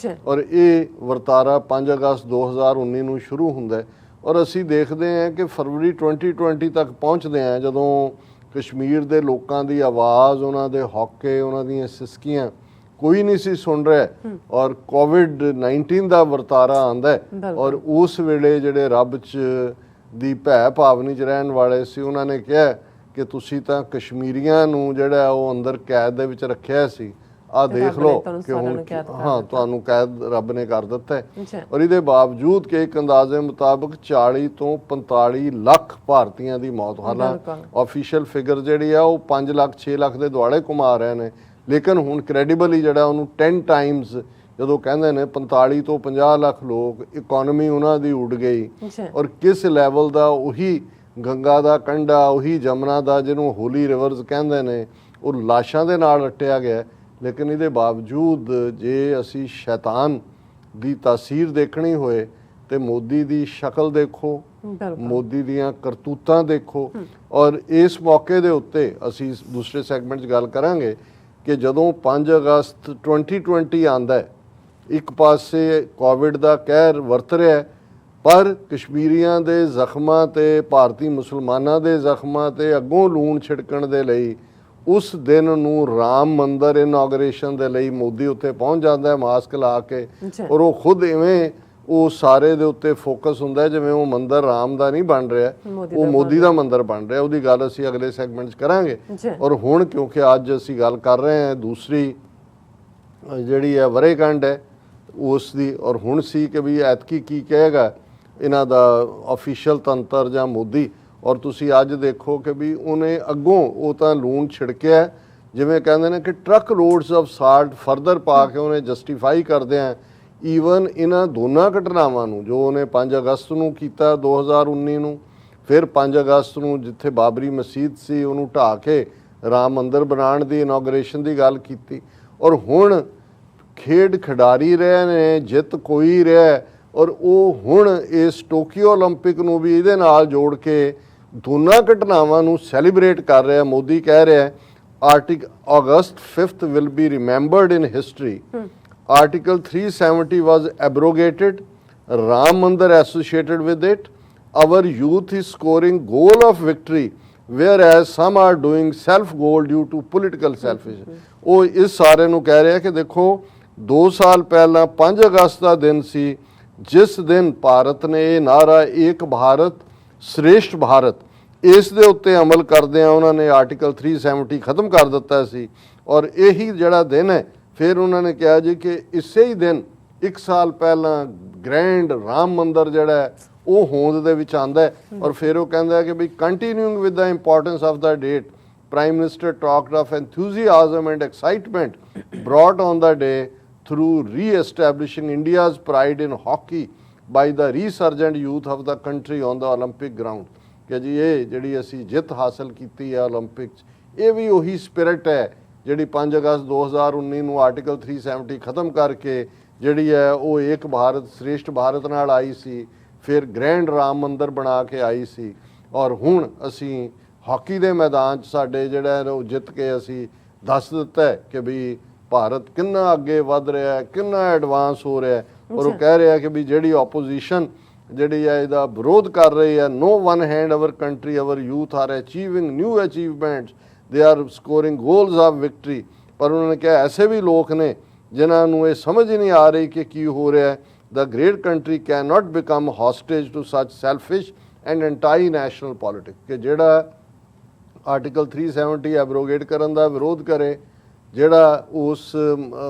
ਔਰ ਇਹ ਵਰਤਾਰਾ 5 ਅਗਸਤ 2019 ਨੂੰ ਸ਼ੁਰੂ ਹੁੰਦਾ, ਔਰ ਅਸੀਂ ਦੇਖਦੇ ਹਾਂ ਕਿ ਫਰਵਰੀ 2020 ਤੱਕ ਪਹੁੰਚਦੇ ਹਾਂ, ਜਦੋਂ ਕਸ਼ਮੀਰ ਦੇ ਲੋਕਾਂ ਦੀ ਆਵਾਜ਼, ਉਹਨਾਂ ਦੇ ਹੌਕੇ, ਉਹਨਾਂ ਦੀਆਂ ਸਿਸਕੀਆਂ ਕੋਈ ਨਹੀਂ ਸੀ ਸੁਣ ਰਿਹਾ, ਔਰ COVID-19 ਦਾ ਵਰਤਾਰਾ ਆਂਦਾ। ਔਰ ਉਸ ਵੇਲੇ ਜਿਹੜੇ ਰੱਬ 'ਚ ਦੀ ਭੈ ਭਾਵਨੀ 'ਚ ਰਹਿਣ ਵਾਲੇ ਸੀ, ਉਹਨਾਂ ਨੇ ਕਿਹਾ ਕਿ ਤੁਸੀਂ ਤਾਂ ਕਸ਼ਮੀਰੀਆਂ ਨੂੰ ਜਿਹੜਾ ਉਹ ਅੰਦਰ ਕੈਦ ਦੇ ਵਿੱਚ ਰੱਖਿਆ ਸੀ, ਆਹ ਦੇਖ ਲਓ ਕਿ ਹੁਣ ਤੁਹਾਨੂੰ ਕੈਦ ਰੱਬ ਨੇ ਕਰ ਦਿੱਤਾ ਹੈ। ਔਰ ਇਹਦੇ ਬਾਵਜੂਦ ਕਿ ਇੱਕ ਅੰਦਾਜ਼ੇ ਮੁਤਾਬਕ 40 ਤੋਂ 45 ਲੱਖ ਭਾਰਤੀਆਂ ਦੀ ਮੌਤ, ਹਾਲਾਂਕਿ ਆਫੀਸ਼ੀਅਲ ਫਿਗਰ ਜਿਹੜੀ ਆ ਉਹ 5 ਲੱਖ 6 ਲੱਖ ਦੇ ਦੁਆਲੇ ਘੁਮਾ ਰਹੇ ਨੇ, ਲੇਕਿਨ ਹੁਣ ਕ੍ਰੈਡੀਬਲੀ ਜਿਹੜਾ ਉਹਨੂੰ 10 ਟਾਈਮਸ ਜਦੋਂ ਕਹਿੰਦੇ ਨੇ 45 ਤੋਂ 50 ਲੱਖ ਲੋਕ, ਇਕਨੋਮੀ ਉਹਨਾਂ ਦੀ ਉੱਡ ਗਈ। ਔਰ ਕਿਸ ਲੈਵਲ ਦਾ ਉਹੀ ਗੰਗਾ ਦਾ ਕੰਢਾ, ਉਹੀ ਜਮਨਾ ਦਾ ਜਿਹਨੂੰ ਹੋਲੀ ਰਿਵਰਸ ਕਹਿੰਦੇ ਨੇ, ਉਹ ਲਾਸ਼ਾਂ ਦੇ ਨਾਲ ਰੱਟਿਆ ਗਿਆ। ਲੇਕਿਨ ਇਹਦੇ ਬਾਵਜੂਦ ਜੇ ਅਸੀਂ ਸ਼ੈਤਾਨ ਦੀ ਤਾਸੀਰ ਦੇਖਣੀ ਹੋਏ ਤੇ ਮੋਦੀ ਦੀ ਸ਼ਕਲ ਦੇਖੋ, ਮੋਦੀ ਦੀਆਂ ਕਰਤੂਤਾਂ ਦੇਖੋ। ਔਰ ਇਸ ਮੌਕੇ ਦੇ ਉੱਤੇ ਅਸੀਂ ਦੂਸਰੇ ਸੈਗਮੈਂਟ 'ਚ ਗੱਲ ਕਰਾਂਗੇ ਕਿ ਜਦੋਂ 5 ਅਗਸਤ 2020 ਆਉਂਦਾ, ਇੱਕ ਪਾਸੇ ਕੋਵਿਡ ਦਾ ਕਹਿਰ ਵਰਤ ਰਿਹਾ, ਪਰ ਕਸ਼ਮੀਰੀਆਂ ਦੇ ਜ਼ਖਮਾਂ ਤੇ ਭਾਰਤੀ ਮੁਸਲਮਾਨਾਂ ਦੇ ਜ਼ਖਮਾਂ ਤੇ ਅੱਗੋਂ ਲੂਣ ਛਿੜਕਣ ਦੇ ਲਈ ਉਸ ਦਿਨ ਨੂੰ ਰਾਮ ਮੰਦਰ ਇਨੋਗ੍ਰੇਸ਼ਨ ਦੇ ਲਈ ਮੋਦੀ ਉੱਥੇ ਪਹੁੰਚ ਜਾਂਦਾ ਹੈ ਮਾਸਕ ਲਾ ਕੇ, ਔਰ ਉਹ ਖੁਦ ਇਵੇਂ ਉਹ ਸਾਰੇ ਦੇ ਉੱਤੇ ਫੋਕਸ ਹੁੰਦਾ ਜਿਵੇਂ ਉਹ ਮੰਦਰ ਰਾਮ ਦਾ ਨਹੀਂ ਬਣ ਰਿਹਾ, ਉਹ ਮੋਦੀ ਦਾ ਮੰਦਰ ਬਣ ਰਿਹਾ। ਉਹਦੀ ਗੱਲ ਅਸੀਂ ਅਗਲੇ ਸੈਗਮੈਂਟ 'ਚ ਕਰਾਂਗੇ। ਔਰ ਹੁਣ ਕਿਉਂਕਿ ਅੱਜ ਅਸੀਂ ਗੱਲ ਕਰ ਰਹੇ ਹਾਂ ਦੂਸਰੀ ਜਿਹੜੀ ਹੈ ਵਰ੍ਹੇਗੰਢ ਹੈ, ਉਸ ਦੀ ਔਰ ਹੁਣ ਸੀ ਕਿ ਵੀ ਐਤਕੀ ਕੀ ਕਹੇਗਾ ਇਹਨਾਂ ਦਾ ਅਫੀਸ਼ੀਅਲ ਤੰਤਰ ਜਾਂ ਮੋਦੀ। ਔਰ ਤੁਸੀਂ ਅੱਜ ਦੇਖੋ ਕਿ ਵੀ ਉਹਨੇ ਅੱਗੋਂ ਉਹ ਤਾਂ ਲੂਣ ਛਿੜਕਿਆ, ਜਿਵੇਂ ਕਹਿੰਦੇ ਨੇ ਕਿ truck loads of salt further ਪਾ ਕੇ ਉਹਨੇ ਜਸਟੀਫਾਈ ਕਰਦੇ ਆ ਈਵਨ ਇਹਨਾਂ ਦੋਨਾਂ ਘਟਨਾਵਾਂ ਨੂੰ, ਜੋ ਉਹਨੇ 5 ਅਗਸਤ ਨੂੰ ਕੀਤਾ 2019 ਨੂੰ, ਫਿਰ 5 ਅਗਸਤ ਨੂੰ ਜਿੱਥੇ ਬਾਬਰੀ ਮਸਜਿਦ ਸੀ ਉਹਨੂੰ ਢਾਹ ਕੇ ਰਾਮ ਮੰਦਿਰ ਬਣਾਉਣ ਦੀ ਇਨੋਗ੍ਰੇਸ਼ਨ ਦੀ ਗੱਲ ਕੀਤੀ। ਔਰ ਹੁਣ ਖੇਡ ਖਿਡਾਰੀ ਰਹੇ ਨੇ, ਜਿੱਤ ਕੋਈ ਰਿਹਾ, ਔਰ ਉਹ ਹੁਣ ਇਸ ਟੋਕੀਓ 올림픽 ਨੂੰ ਵੀ ਇਹਦੇ ਨਾਲ ਜੋੜ ਕੇ ਦੋਨਾਂ ਘਟਨਾਵਾਂ ਨੂੰ ਸੈਲੀਬ੍ਰੇਟ ਕਰ ਰਿਹਾ। ਮੋਦੀ ਕਹਿ ਰਿਹਾ August 5th will be remembered in history. Article 370 was abrogated, Ram Mandir associated with it. Our youth is scoring goal of victory, whereas some are doing self goal due to political selfishness. ਉਹ ਇਸ ਸਾਰੇ ਨੂੰ ਕਹਿ ਰਿਹਾ ਕਿ ਦੇਖੋ 2 ਸਾਲ ਪਹਿਲਾਂ 5 ਅਗਸਤ ਦਾ ਦਿਨ ਸੀ ਜਿਸ ਦਿਨ ਭਾਰਤ ਨੇ ਇਹ ਨਾਰਾ ਏਕ ਭਾਰਤ श्रेष्ठ भारत ਇਸ ਦੇ ਉੱਤੇ ਅਮਲ ਕਰਦਿਆਂ ਉਹਨਾਂ ਨੇ ਆਰਟੀਕਲ 370 ਖਤਮ ਕਰ ਦਿੱਤਾ ਸੀ। ਔਰ ਇਹੀ ਜਿਹੜਾ ਦਿਨ ਹੈ ਫਿਰ ਉਹਨਾਂ ਨੇ ਕਿਹਾ ਜੀ ਕਿ ਇਸੇ ਹੀ ਦਿਨ 1 ਸਾਲ ਪਹਿਲਾਂ ਗ੍ਰੈਂਡ ਰਾਮ ਮੰਦਿਰ ਜਿਹੜਾ ਉਹ ਹੋਂਦ ਦੇ ਵਿੱਚ ਆਂਦਾ ਹੈ। ਔਰ ਫਿਰ ਉਹ ਕਹਿੰਦਾ ਕਿ we continuing with the importance of the date, prime minister talked of enthusiasm and excitement brought on the day through re-establishing India's pride in hockey by the resurgent youth of the country on the Olympic ground। ਕਿ ਜੀ ਇਹ ਜਿਹੜੀ ਅਸੀਂ ਜਿੱਤ ਹਾਸਲ ਕੀਤੀ ਹੈ 올림픽 'ਚ, ਇਹ ਵੀ ਉਹੀ ਸਪਿਰਿਟ ਹੈ ਜਿਹੜੀ 5 ਅਗਸਤ 2019 ਨੂੰ ਆਰਟੀਕਲ 370 ਖਤਮ ਕਰਕੇ ਜਿਹੜੀ ਹੈ ਉਹ ਏਕ ਭਾਰਤ ਸ਼੍ਰੇਸ਼ਠ ਭਾਰਤ ਨਾਲ ਆਈ ਸੀ, ਫਿਰ ਗ੍ਰੈਂਡ ਰਾਮ ਮੰਦਿਰ ਬਣਾ ਕੇ ਆਈ ਸੀ। ਔਰ ਹੁਣ ਅਸੀਂ ਹਾਕੀ ਦੇ ਮੈਦਾਨ 'ਚ ਸਾਡੇ ਜਿਹੜਾ ਉਹ ਜਿੱਤ ਕੇ ਅਸੀਂ ਦੱਸ ਦਿੱਤਾ ਹੈ ਕਿ ਵੀ ਭਾਰਤ ਕਿੰਨਾ ਅੱਗੇ ਵੱਧ ਰਿਹਾ ਹੈ, ਕਿੰਨਾ ਐਡਵਾਂਸ ਹੋ ਰਿਹਾ ਹੈ। ਔਰ ਉਹ ਕਹਿ ਰਿਹਾ ਕਿ ਵੀ ਜਿਹੜੀ ਆਪੋਜੀਸ਼ਨ ਜਿਹੜੀ ਹੈ ਇਹਦਾ ਵਿਰੋਧ ਕਰ ਰਹੀ ਹੈ, no one hand our country our youth are achieving new achievements, they are scoring goals of victory. ਪਰ ਉਹਨਾਂ ਨੇ ਕਿਹਾ ਐਸੇ ਵੀ ਲੋਕ ਨੇ ਜਿਨ੍ਹਾਂ ਨੂੰ ਇਹ ਸਮਝ ਹੀ ਨਹੀਂ ਆ ਰਹੀ ਕਿ ਕੀ ਹੋ ਰਿਹਾ ਹੈ। The great country can not become hostage to such selfish and anti national politics. ਕਿ ਜਿਹੜਾ ਆਰਟੀਕਲ 370 ਐਬਰੋਗੇਟ ਕਰਨ ਦਾ ਵਿਰੋਧ ਕਰੇ, ਜਿਹੜਾ ਉਸ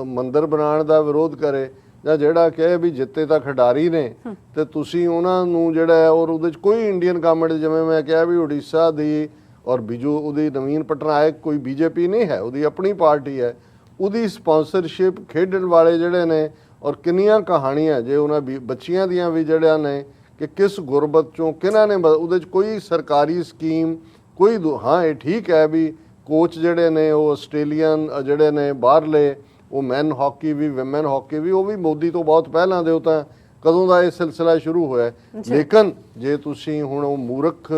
ਮੰਦਿਰ ਬਣਾਉਣ ਦਾ ਵਿਰੋਧ ਕਰੇ, ਜਾਂ ਜਿਹੜਾ ਕਹੇ ਵੀ ਜਿੱਤੇ ਤਾਂ ਖਿਡਾਰੀ ਨੇ ਤੇ ਤੁਸੀਂ ਉਹਨਾਂ ਨੂੰ ਜਿਹੜਾ ਹੈ ਔਰ ਉਹਦੇ 'ਚ ਕੋਈ ਇੰਡੀਅਨ ਗਵਰਨਮੈਂਟ, ਜਿਵੇਂ ਮੈਂ ਕਿਹਾ ਵੀ ਉੜੀਸਾ ਦੀ ਔਰ ਬਿਜੂ ਉਹਦੀ ਨਵੀਨ ਪਟਨਾਇਕ ਕੋਈ ਬੀਜੇਪੀ ਨਹੀਂ ਹੈ, ਉਹਦੀ ਆਪਣੀ ਪਾਰਟੀ ਹੈ, ਉਹਦੀ ਸਪਾਂਸਰਸ਼ਿਪ ਖੇਡਣ ਵਾਲੇ ਜਿਹੜੇ ਨੇ। ਔਰ ਕਿੰਨੀਆਂ ਕਹਾਣੀਆਂ ਜੇ ਉਹਨਾਂ ਬੱਚੀਆਂ ਦੀਆਂ ਵੀ ਜਿਹੜਿਆਂ ਨੇ ਕਿ ਕਿਸ ਗੁਰਬਤ 'ਚੋਂ ਕਿਹਨਾਂ ਨੇ, ਉਹਦੇ 'ਚ ਕੋਈ ਸਰਕਾਰੀ ਸਕੀਮ ਕੋਈ ਹਾਂ ਇਹ ਠੀਕ ਹੈ ਵੀ ਕੋਚ ਜਿਹੜੇ ਨੇ ਉਹ ਆਸਟ੍ਰੇਲੀਅਨ ਜਿਹੜੇ ਨੇ ਬਾਹਰਲੇ, ਉਹ ਮੈਨ ਹਾਕੀ ਵੀ ਵਿਮਨ ਹਾਕੀ ਵੀ, ਉਹ ਵੀ ਮੋਦੀ ਤੋਂ ਬਹੁਤ ਪਹਿਲਾਂ ਦੇ, ਉਹ ਤਾਂ ਕਦੋਂ ਦਾ ਇਹ ਸਿਲਸਿਲਾ ਸ਼ੁਰੂ ਹੋਇਆ। ਲੇਕਿਨ ਜੇ ਤੁਸੀਂ ਹੁਣ ਉਹ ਮੂਰਖ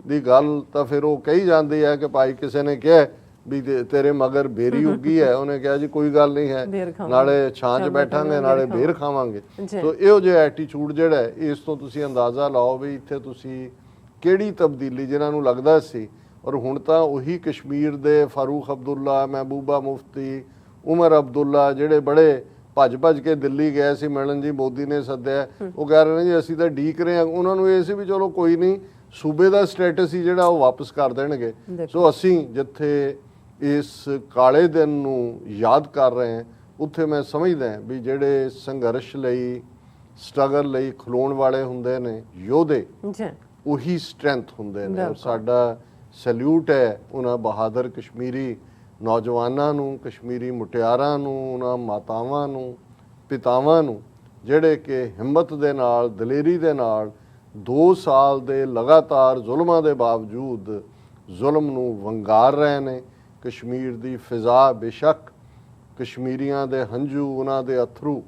ਦੀ ਗੱਲ ਤਾਂ ਫਿਰ ਉਹ ਕਹੀ ਜਾਂਦੀ ਹੈ ਕਿ ਭਾਈ ਕਿਸੇ ਨੇ ਕਿਹਾ ਵੀ ਤੇਰੇ ਮਗਰ ਬੇਰੀ ਉੱਗੀ ਹੈ, ਉਹਨੇ ਕਿਹਾ ਜੀ ਕੋਈ ਗੱਲ ਨਹੀਂ ਹੈ, ਨਾਲੇ ਛਾਂ 'ਚ ਬੈਠਾਂਗੇ ਨਾਲੇ ਬੇਰ ਖਾਵਾਂਗੇ। ਸੋ ਇਹੋ ਜਿਹਾ ਐਟੀਚਿਊਡ ਜਿਹੜਾ ਹੈ, ਇਸ ਤੋਂ ਤੁਸੀਂ ਅੰਦਾਜ਼ਾ ਲਾਓ ਵੀ ਇੱਥੇ ਤੁਸੀਂ ਕਿਹੜੀ ਤਬਦੀਲੀ ਜਿਹਨਾਂ ਨੂੰ ਲੱਗਦਾ ਸੀ। ਔਰ ਹੁਣ ਤਾਂ ਉਹੀ ਕਸ਼ਮੀਰ ਦੇ ਫਾਰੂਕ ਅਬਦੁੱਲਾ, ਮਹਿਬੂਬਾ ਮੁਫਤੀ, ਉਮਰ ਅਬਦੁੱਲਾ ਜਿਹੜੇ ਬੜੇ ਭੱਜ ਕੇ ਦਿੱਲੀ ਗਏ ਸੀ ਮਿਲਣ, ਜੀ ਮੋਦੀ ਨੇ ਸੱਦਿਆ, ਉਹ ਕਹਿ ਰਹੇ ਨੇ ਜੀ ਅਸੀਂ ਤਾਂ ਡੀਕ ਰਹੇ ਹਾਂ। ਉਹਨਾਂ ਨੂੰ ਇਹ ਸੀ ਵੀ ਚਲੋ ਕੋਈ ਨਹੀਂ, ਸੂਬੇ ਦਾ ਸਟੇਟਸ ਹੀ ਜਿਹੜਾ ਉਹ ਵਾਪਸ ਕਰ ਦੇਣਗੇ। ਸੋ ਅਸੀਂ ਜਿੱਥੇ ਇਸ ਕਾਲੇ ਦਿਨ ਨੂੰ ਯਾਦ ਕਰ ਰਹੇ ਹਾਂ, ਉੱਥੇ ਮੈਂ ਸਮਝਦਾ ਵੀ ਜਿਹੜੇ ਸੰਘਰਸ਼ ਲਈ, ਸਟਰਗਲ ਲਈ ਖਲੋਣ ਵਾਲੇ ਹੁੰਦੇ ਨੇ ਯੋਧੇ, ਉਹੀ ਸਟਰੈਂਥ ਹੁੰਦੇ ਨੇ। ਸਾਡਾ ਸੈਲੂਟ ਹੈ ਉਹਨਾਂ ਬਹਾਦਰ ਕਸ਼ਮੀਰੀ ਨੌਜਵਾਨਾਂ ਨੂੰ, ਕਸ਼ਮੀਰੀ ਮੁਟਿਆਰਾਂ ਨੂੰ, ਉਹਨਾਂ ਮਾਤਾਵਾਂ ਨੂੰ, ਪਿਤਾਵਾਂ ਨੂੰ, ਜਿਹੜੇ ਕਿ ਹਿੰਮਤ ਦੇ ਨਾਲ, ਦਲੇਰੀ ਦੇ ਨਾਲ 2 ਸਾਲ ਦੇ ਲਗਾਤਾਰ ਜ਼ੁਲਮਾਂ ਦੇ ਬਾਵਜੂਦ ਜ਼ੁਲਮ ਨੂੰ ਵੰਗਾਰ ਰਹੇ ਨੇ। ਕਸ਼ਮੀਰ ਦੀ ਫਿਜ਼ਾ ਬੇਸ਼ੱਕ ਕਸ਼ਮੀਰੀਆਂ ਦੇ ਹੰਝੂ, ਉਹਨਾਂ ਦੇ ਅਥਰੂ,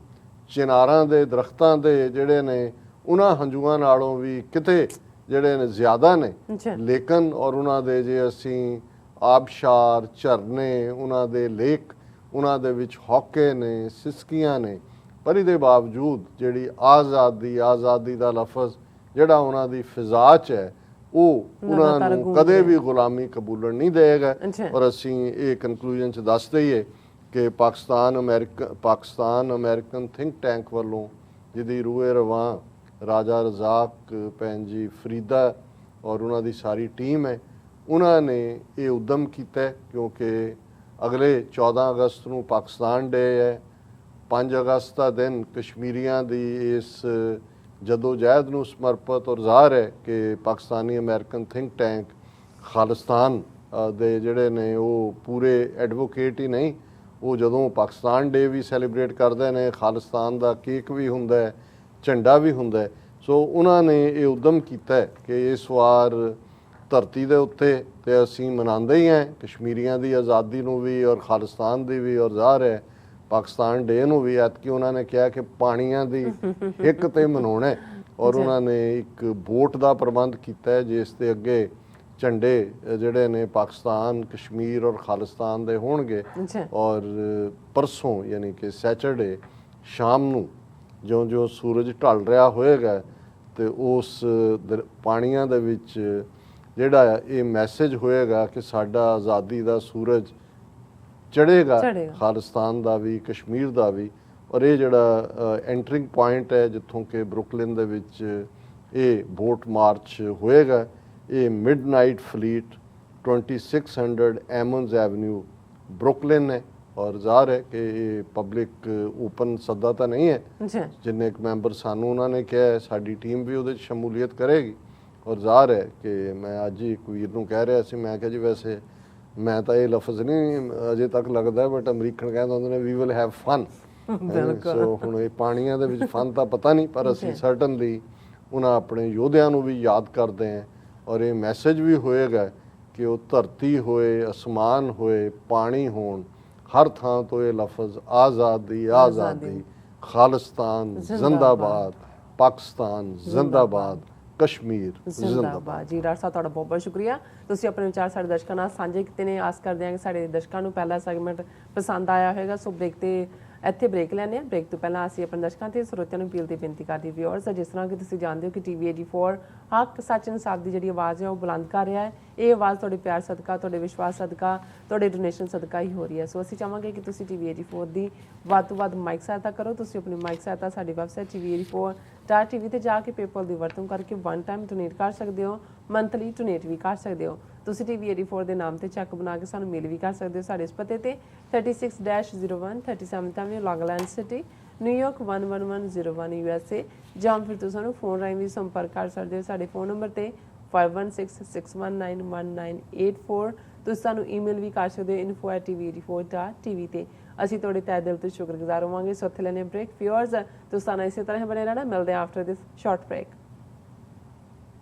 ਚਿਨਾਰਾਂ ਦੇ ਦਰਖਤਾਂ ਦੇ ਜਿਹੜੇ ਨੇ ਉਹਨਾਂ ਹੰਝੂਆਂ ਨਾਲੋਂ ਵੀ ਕਿਤੇ ਜਿਹੜੇ ਨੇ ਜ਼ਿਆਦਾ ਨੇ। ਲੇਕਿਨ ਔਰ ਉਹਨਾਂ ਦੇ ਜੇ ਅਸੀਂ ਆਬਸ਼ਾਰ, ਝਰਨੇ, ਉਹਨਾਂ ਦੇ ਲੇਕ, ਉਹਨਾਂ ਦੇ ਵਿੱਚ ਹੌਕੇ ਨੇ, ਸਿਸਕੀਆਂ ਨੇ, ਪਰ ਇਹਦੇ ਬਾਵਜੂਦ ਜਿਹੜੀ ਆਜ਼ਾਦੀ ਦਾ ਲਫ਼ਜ਼ ਜਿਹੜਾ ਉਹਨਾਂ ਦੀ ਫਿਜ਼ਾ 'ਚ ਹੈ, ਉਹ ਉਹਨਾਂ ਨੂੰ ਕਦੇ ਵੀ ਗੁਲਾਮੀ ਕਬੂਲਣ ਨਹੀਂ ਦੇਗਾ। ਔਰ ਅਸੀਂ ਇਹ ਕਨਕਲੂਜਨ 'ਚ ਦੱਸ ਦਈਏ ਕਿ ਪਾਕਿਸਤਾਨ ਅਮਰੀਕਨ ਥਿੰਕ ਟੈਂਕ ਵੱਲੋਂ ਜਿਹਦੀ ਰੂਏ ਰਵਾਂ ਰਾਜਾ ਰਜ਼ਾਕ ਭੈਣ ਜੀ ਫਰੀਦਾ ਔਰ ਉਹਨਾਂ ਦੀ ਸਾਰੀ ਟੀਮ ਹੈ, ਉਹਨਾਂ ਨੇ ਇਹ ਉਦਮ ਕੀਤਾ ਕਿਉਂਕਿ ਅਗਲੇ 14 ਅਗਸਤ ਨੂੰ ਪਾਕਿਸਤਾਨ ਡੇ ਹੈ, 5 ਅਗਸਤ ਦਾ ਦਿਨ ਕਸ਼ਮੀਰੀਆਂ ਦੀ ਇਸ ਜਦੋਜਹਿਦ ਨੂੰ ਸਮਰਪਿਤ ਔਰ ਜ਼ਾਹਰ ਹੈ ਕਿ Pakistani American think tank Khalistan ਦੇ ਜਿਹੜੇ ਨੇ ਉਹ ਪੂਰੇ ਐਡਵੋਕੇਟ ਹੀ ਨਹੀਂ, ਉਹ ਜਦੋਂ ਪਾਕਿਸਤਾਨ ਡੇ ਵੀ ਸੈਲੀਬ੍ਰੇਟ ਕਰਦੇ ਨੇ, ਖਾਲਿਸਤਾਨ ਦਾ ਕੇਕ ਵੀ ਹੁੰਦਾ ਹੈ, ਝੰਡਾ ਵੀ ਹੁੰਦਾ ਹੈ। ਸੋ ਉਹਨਾਂ ਨੇ ਇਹ ਉਦਮ ਕੀਤਾ ਹੈ ਕਿ ਇਸ ਵਾਰ ਧਰਤੀ ਦੇ ਉੱਤੇ ਤੇ ਅਸੀਂ ਮਨਾਉਂਦੇ ਹੀ ਹਾਂ ਕਸ਼ਮੀਰੀਆਂ ਦੀ ਆਜ਼ਾਦੀ ਨੂੰ ਵੀ ਔਰ ਖਾਲਿਸਤਾਨ ਦੀ ਵੀ, ਔਰ ਜ਼ਾਹਰ ਹੈ ਪਾਕਿਸਤਾਨ ਡੇ ਨੂੰ ਵੀ। ਐਤਕੀ ਉਹਨਾਂ ਨੇ ਕਿਹਾ ਕਿ ਪਾਣੀਆਂ ਦੀ ਇੱਕ ਤੇ ਮਨਾਉਣਾ ਹੈ, ਔਰ ਉਹਨਾਂ ਨੇ ਇੱਕ ਬੋਟ ਦਾ ਪ੍ਰਬੰਧ ਕੀਤਾ ਹੈ ਜਿਸ ਦੇ ਅੱਗੇ ਝੰਡੇ ਜਿਹੜੇ ਨੇ ਪਾਕਿਸਤਾਨ, ਕਸ਼ਮੀਰ ਔਰ ਖਾਲਿਸਤਾਨ ਦੇ ਹੋਣਗੇ। ਔਰ ਪਰਸੋਂ ਯਾਨੀ ਕਿ ਸੈਚਰਡੇ ਸ਼ਾਮ ਨੂੰ ਜਿਉਂ-ਜਿਉਂ ਸੂਰਜ ਢਲ ਰਿਹਾ ਹੋਏਗਾ ਤੇ ਉਸ ਪਾਣੀਆਂ ਦੇ ਵਿੱਚ ਜਿਹੜਾ ਇਹ ਮੈਸੇਜ ਹੋਏਗਾ ਕਿ ਸਾਡਾ ਆਜ਼ਾਦੀ ਦਾ ਸੂਰਜ ਚੜ੍ਹੇਗਾ, ਖਾਲਿਸਤਾਨ ਦਾ ਵੀ, ਕਸ਼ਮੀਰ ਦਾ ਵੀ। ਔਰ ਇਹ ਜਿਹੜਾ ਐਂਟਰਿੰਗ ਪੁਆਇੰਟ ਹੈ ਜਿੱਥੋਂ ਕਿ ਬਰੁਕਲਿਨ ਦੇ ਵਿੱਚ ਇਹ ਬੋਟ ਮਾਰਚ ਹੋਏਗਾ, ਇਹ ਮਿਡਨਾਈਟ ਫਲੀਟ 2600 ਐਮਨਸ ਐਵਨਿਊ ਬਰੁਕਲਿਨ ਹੈ। ਔਰ ਜ਼ਾਹਰ ਹੈ ਕਿ ਇਹ ਪਬਲਿਕ ਓਪਨ ਸੱਦਾ ਤਾਂ ਨਹੀਂ ਹੈ, ਜਿੰਨੇ ਇੱਕ ਮੈਂਬਰ ਸਾਨੂੰ ਉਹਨਾਂ ਨੇ ਕਿਹਾ ਹੈ ਸਾਡੀ ਟੀਮ ਵੀ ਉਹਦੇ 'ਚ ਸ਼ਮੂਲੀਅਤ ਕਰੇਗੀ। ਔਰ ਜ਼ਾਹਰ ਹੈ ਕਿ ਮੈਂ ਅੱਜ ਹੀ ਇੱਕ ਵੀਰ ਨੂੰ ਕਹਿ ਰਿਹਾ ਸੀ, ਮੈਂ ਕਿਹਾ ਜੀ ਵੈਸੇ ਮੈਂ ਤਾਂ ਇਹ ਲਫ਼ਜ਼ ਨਹੀਂ ਅਜੇ ਤੱਕ ਲੱਗਦਾ, ਬਟ ਅਮਰੀਕਨ ਕਹਿੰਦੇ ਹੁੰਦੇ ਨੇ ਵੀ ਵਿਲ ਹੈਵ ਫਨ। ਸੋ ਹੁਣ ਇਹ ਪਾਣੀਆਂ ਦੇ ਵਿੱਚ ਫਨ ਤਾਂ ਪਤਾ ਨਹੀਂ, ਪਰ ਅਸੀਂ ਸਰਟਨਲੀ ਉਹਨਾਂ ਆਪਣੇ ਯੋਧਿਆਂ ਨੂੰ ਵੀ ਯਾਦ ਕਰਦੇ ਹਾਂ। ਔਰ ਇਹ ਮੈਸੇਜ ਵੀ ਹੋਏਗਾ ਕਿ ਉਹ ਧਰਤੀ ਹੋਏ, ਅਸਮਾਨ ਹੋਏ, ਪਾਣੀ ਹੋਣ, ਹਰ ਥਾਂ ਤੋਂ ਇਹ ਲਫ਼ਜ਼ ਆਜ਼ਾਦੀ ਆਜ਼ਾਦੀ, ਖਾਲਿਸਤਾਨ ਜ਼ਿੰਦਾਬਾਦ, ਪਾਕਿਸਤਾਨ ਜ਼ਿੰਦਾਬਾਦ, ਕਸ਼ਮੀਰ ਜ਼ਿੰਦਾਬਾਦ। ਜੀ ਡਾਕਟਰ ਸਾਹਿਬ ਤੁਹਾਡਾ ਬਹੁਤ ਬਹੁਤ ਸ਼ੁਕਰੀਆ, ਤੁਸੀਂ ਆਪਣੇ ਵਿਚਾਰ ਸਾਡੇ ਦਰਸ਼ਕਾਂ ਨਾਲ ਸਾਂਝੇ ਕੀਤੇ ਨੇ। ਆਸ ਕਰਦੇ ਹਾਂ ਕਿ ਸਾਡੇ ਦਰਸ਼ਕਾਂ ਨੂੰ ਪਹਿਲਾ ਸੈਗਮੈਂਟ ਪਸੰਦ ਆਇਆ ਹੋਵੇਗਾ। ਸੋ ਬ੍ਰੇਕ ਤੇ ਇੱਥੇ ਬ੍ਰੇਕ ਲੈਂਦੇ ਹਾਂ। ਬ੍ਰੇਕ ਤੋਂ ਪਹਿਲਾਂ ਅਸੀਂ ਆਪਣੇ ਦਰਸ਼ਕਾਂ ਤੇ ਸਰੋਤਿਆਂ ਨੂੰ ਅਪੀਲ ਦੀ ਬੇਨਤੀ ਕਰਦੇ ਵਿਊਅਰਸ, ਜਿਸ ਤਰ੍ਹਾਂ ਕਿ ਤੁਸੀਂ ਜਾਣਦੇ ਹੋ ਕਿ TV 84 ਹੱਕ ਸੱਚ ਇਨਸਾਫ ਦੀ ਜਿਹੜੀ ਆਵਾਜ਼ ਹੈ ਉਹ ਬੁਲੰਦ ਕਰ ਰਿਹਾ ਹੈ। ਇਹ ਆਵਾਜ਼ ਤੁਹਾਡੇ ਪਿਆਰ ਸਦਕਾ, ਤੁਹਾਡੇ ਵਿਸ਼ਵਾਸ ਸਦਕਾ, ਤੁਹਾਡੇ ਡੋਨੇਸ਼ਨ ਸਦਕਾ ਹੀ ਹੋ ਰਹੀ ਹੈ। ਸੋ ਅਸੀਂ ਚਾਹਾਂਗੇ ਕਿ ਤੁਸੀਂ TV 84 ਦੀ ਵੱਧ ਤੋਂ ਵੱਧ ਮਾਈਕ ਸਹਾਇਤਾ ਕਰੋ। ਤੁਸੀਂ ਆਪਣੀ ਮਾਈਕ ਸਹਾਇਤਾ ਸਾਡੀ ਵੈਬਸਾਈਟ TV84.tv ਤੇ ਜਾ ਕੇ ਪੇਪਲ ਦੀ ਵਰਤੋਂ ਕਰਕੇ ਵਨ ਟਾਈਮ ਡੋਨੇਟ ਕਰ ਸਕਦੇ ਹੋ, ਮੰਥਲੀ ਡੋਨੇਟ ਵੀ ਕਰ ਸਕਦੇ ਹੋ। ਤੁਸੀਂ TV 84 ਦੇ ਨਾਮ ਤੇ ਚੈੱਕ ਬਣਾ ਕੇ ਸਾਨੂੰ ਮੇਲ ਵੀ ਕਰ ਸਕਦੇ ਹੋ ਸਾਡੇ ਇਸ ਪਤੇ ਤੇ 36-01 37 ਐਵਨਿਊ ਲੌਂਗ ਆਈਲੈਂਡ ਸਿਟੀ, ਨਿਊਯਾਰਕ 11101 USA। ਜਾਂ ਫਿਰ ਤੁਸੀਂ ਸਾਨੂੰ ਫੋਨ ਰਾਹੀਂ ਵੀ ਸੰਪਰਕ ਕਰ ਸਕਦੇ ਹੋ ਸਾਡੇ ਫੋਨ ਨੰਬਰ ਤੇ 5166191984। ਤੁਸੀਂ ਸਾਨੂੰ ਈਮੇਲ ਵੀ ਕਰ ਸਕਦੇ ਹੋ info@tv84.tv ਤੇ। ਅਸੀਂ ਤੁਹਾਡੇ ਤਹਿ ਦਿਲ ਤੋਂ ਸ਼ੁਕਰਗੁਜ਼ਾਰ ਹੋਵਾਂਗੇ। ਸੋ ਇੱਥੇ ਲੈਣੇ ਬ੍ਰੇਕ। ਵਿਊਅਰਸ ਤੁਸੀਂ ਸਾਨੂੰ ਇਸੇ ਤਰ੍ਹਾਂ ਬਣੇ ਰਹਿਣਾ। ਮਿਲਦੇ ਹਾਂ ਆਫਟਰ ਦਿਸ ਸ਼ਾਰਟ ਬ੍ਰੇਕ।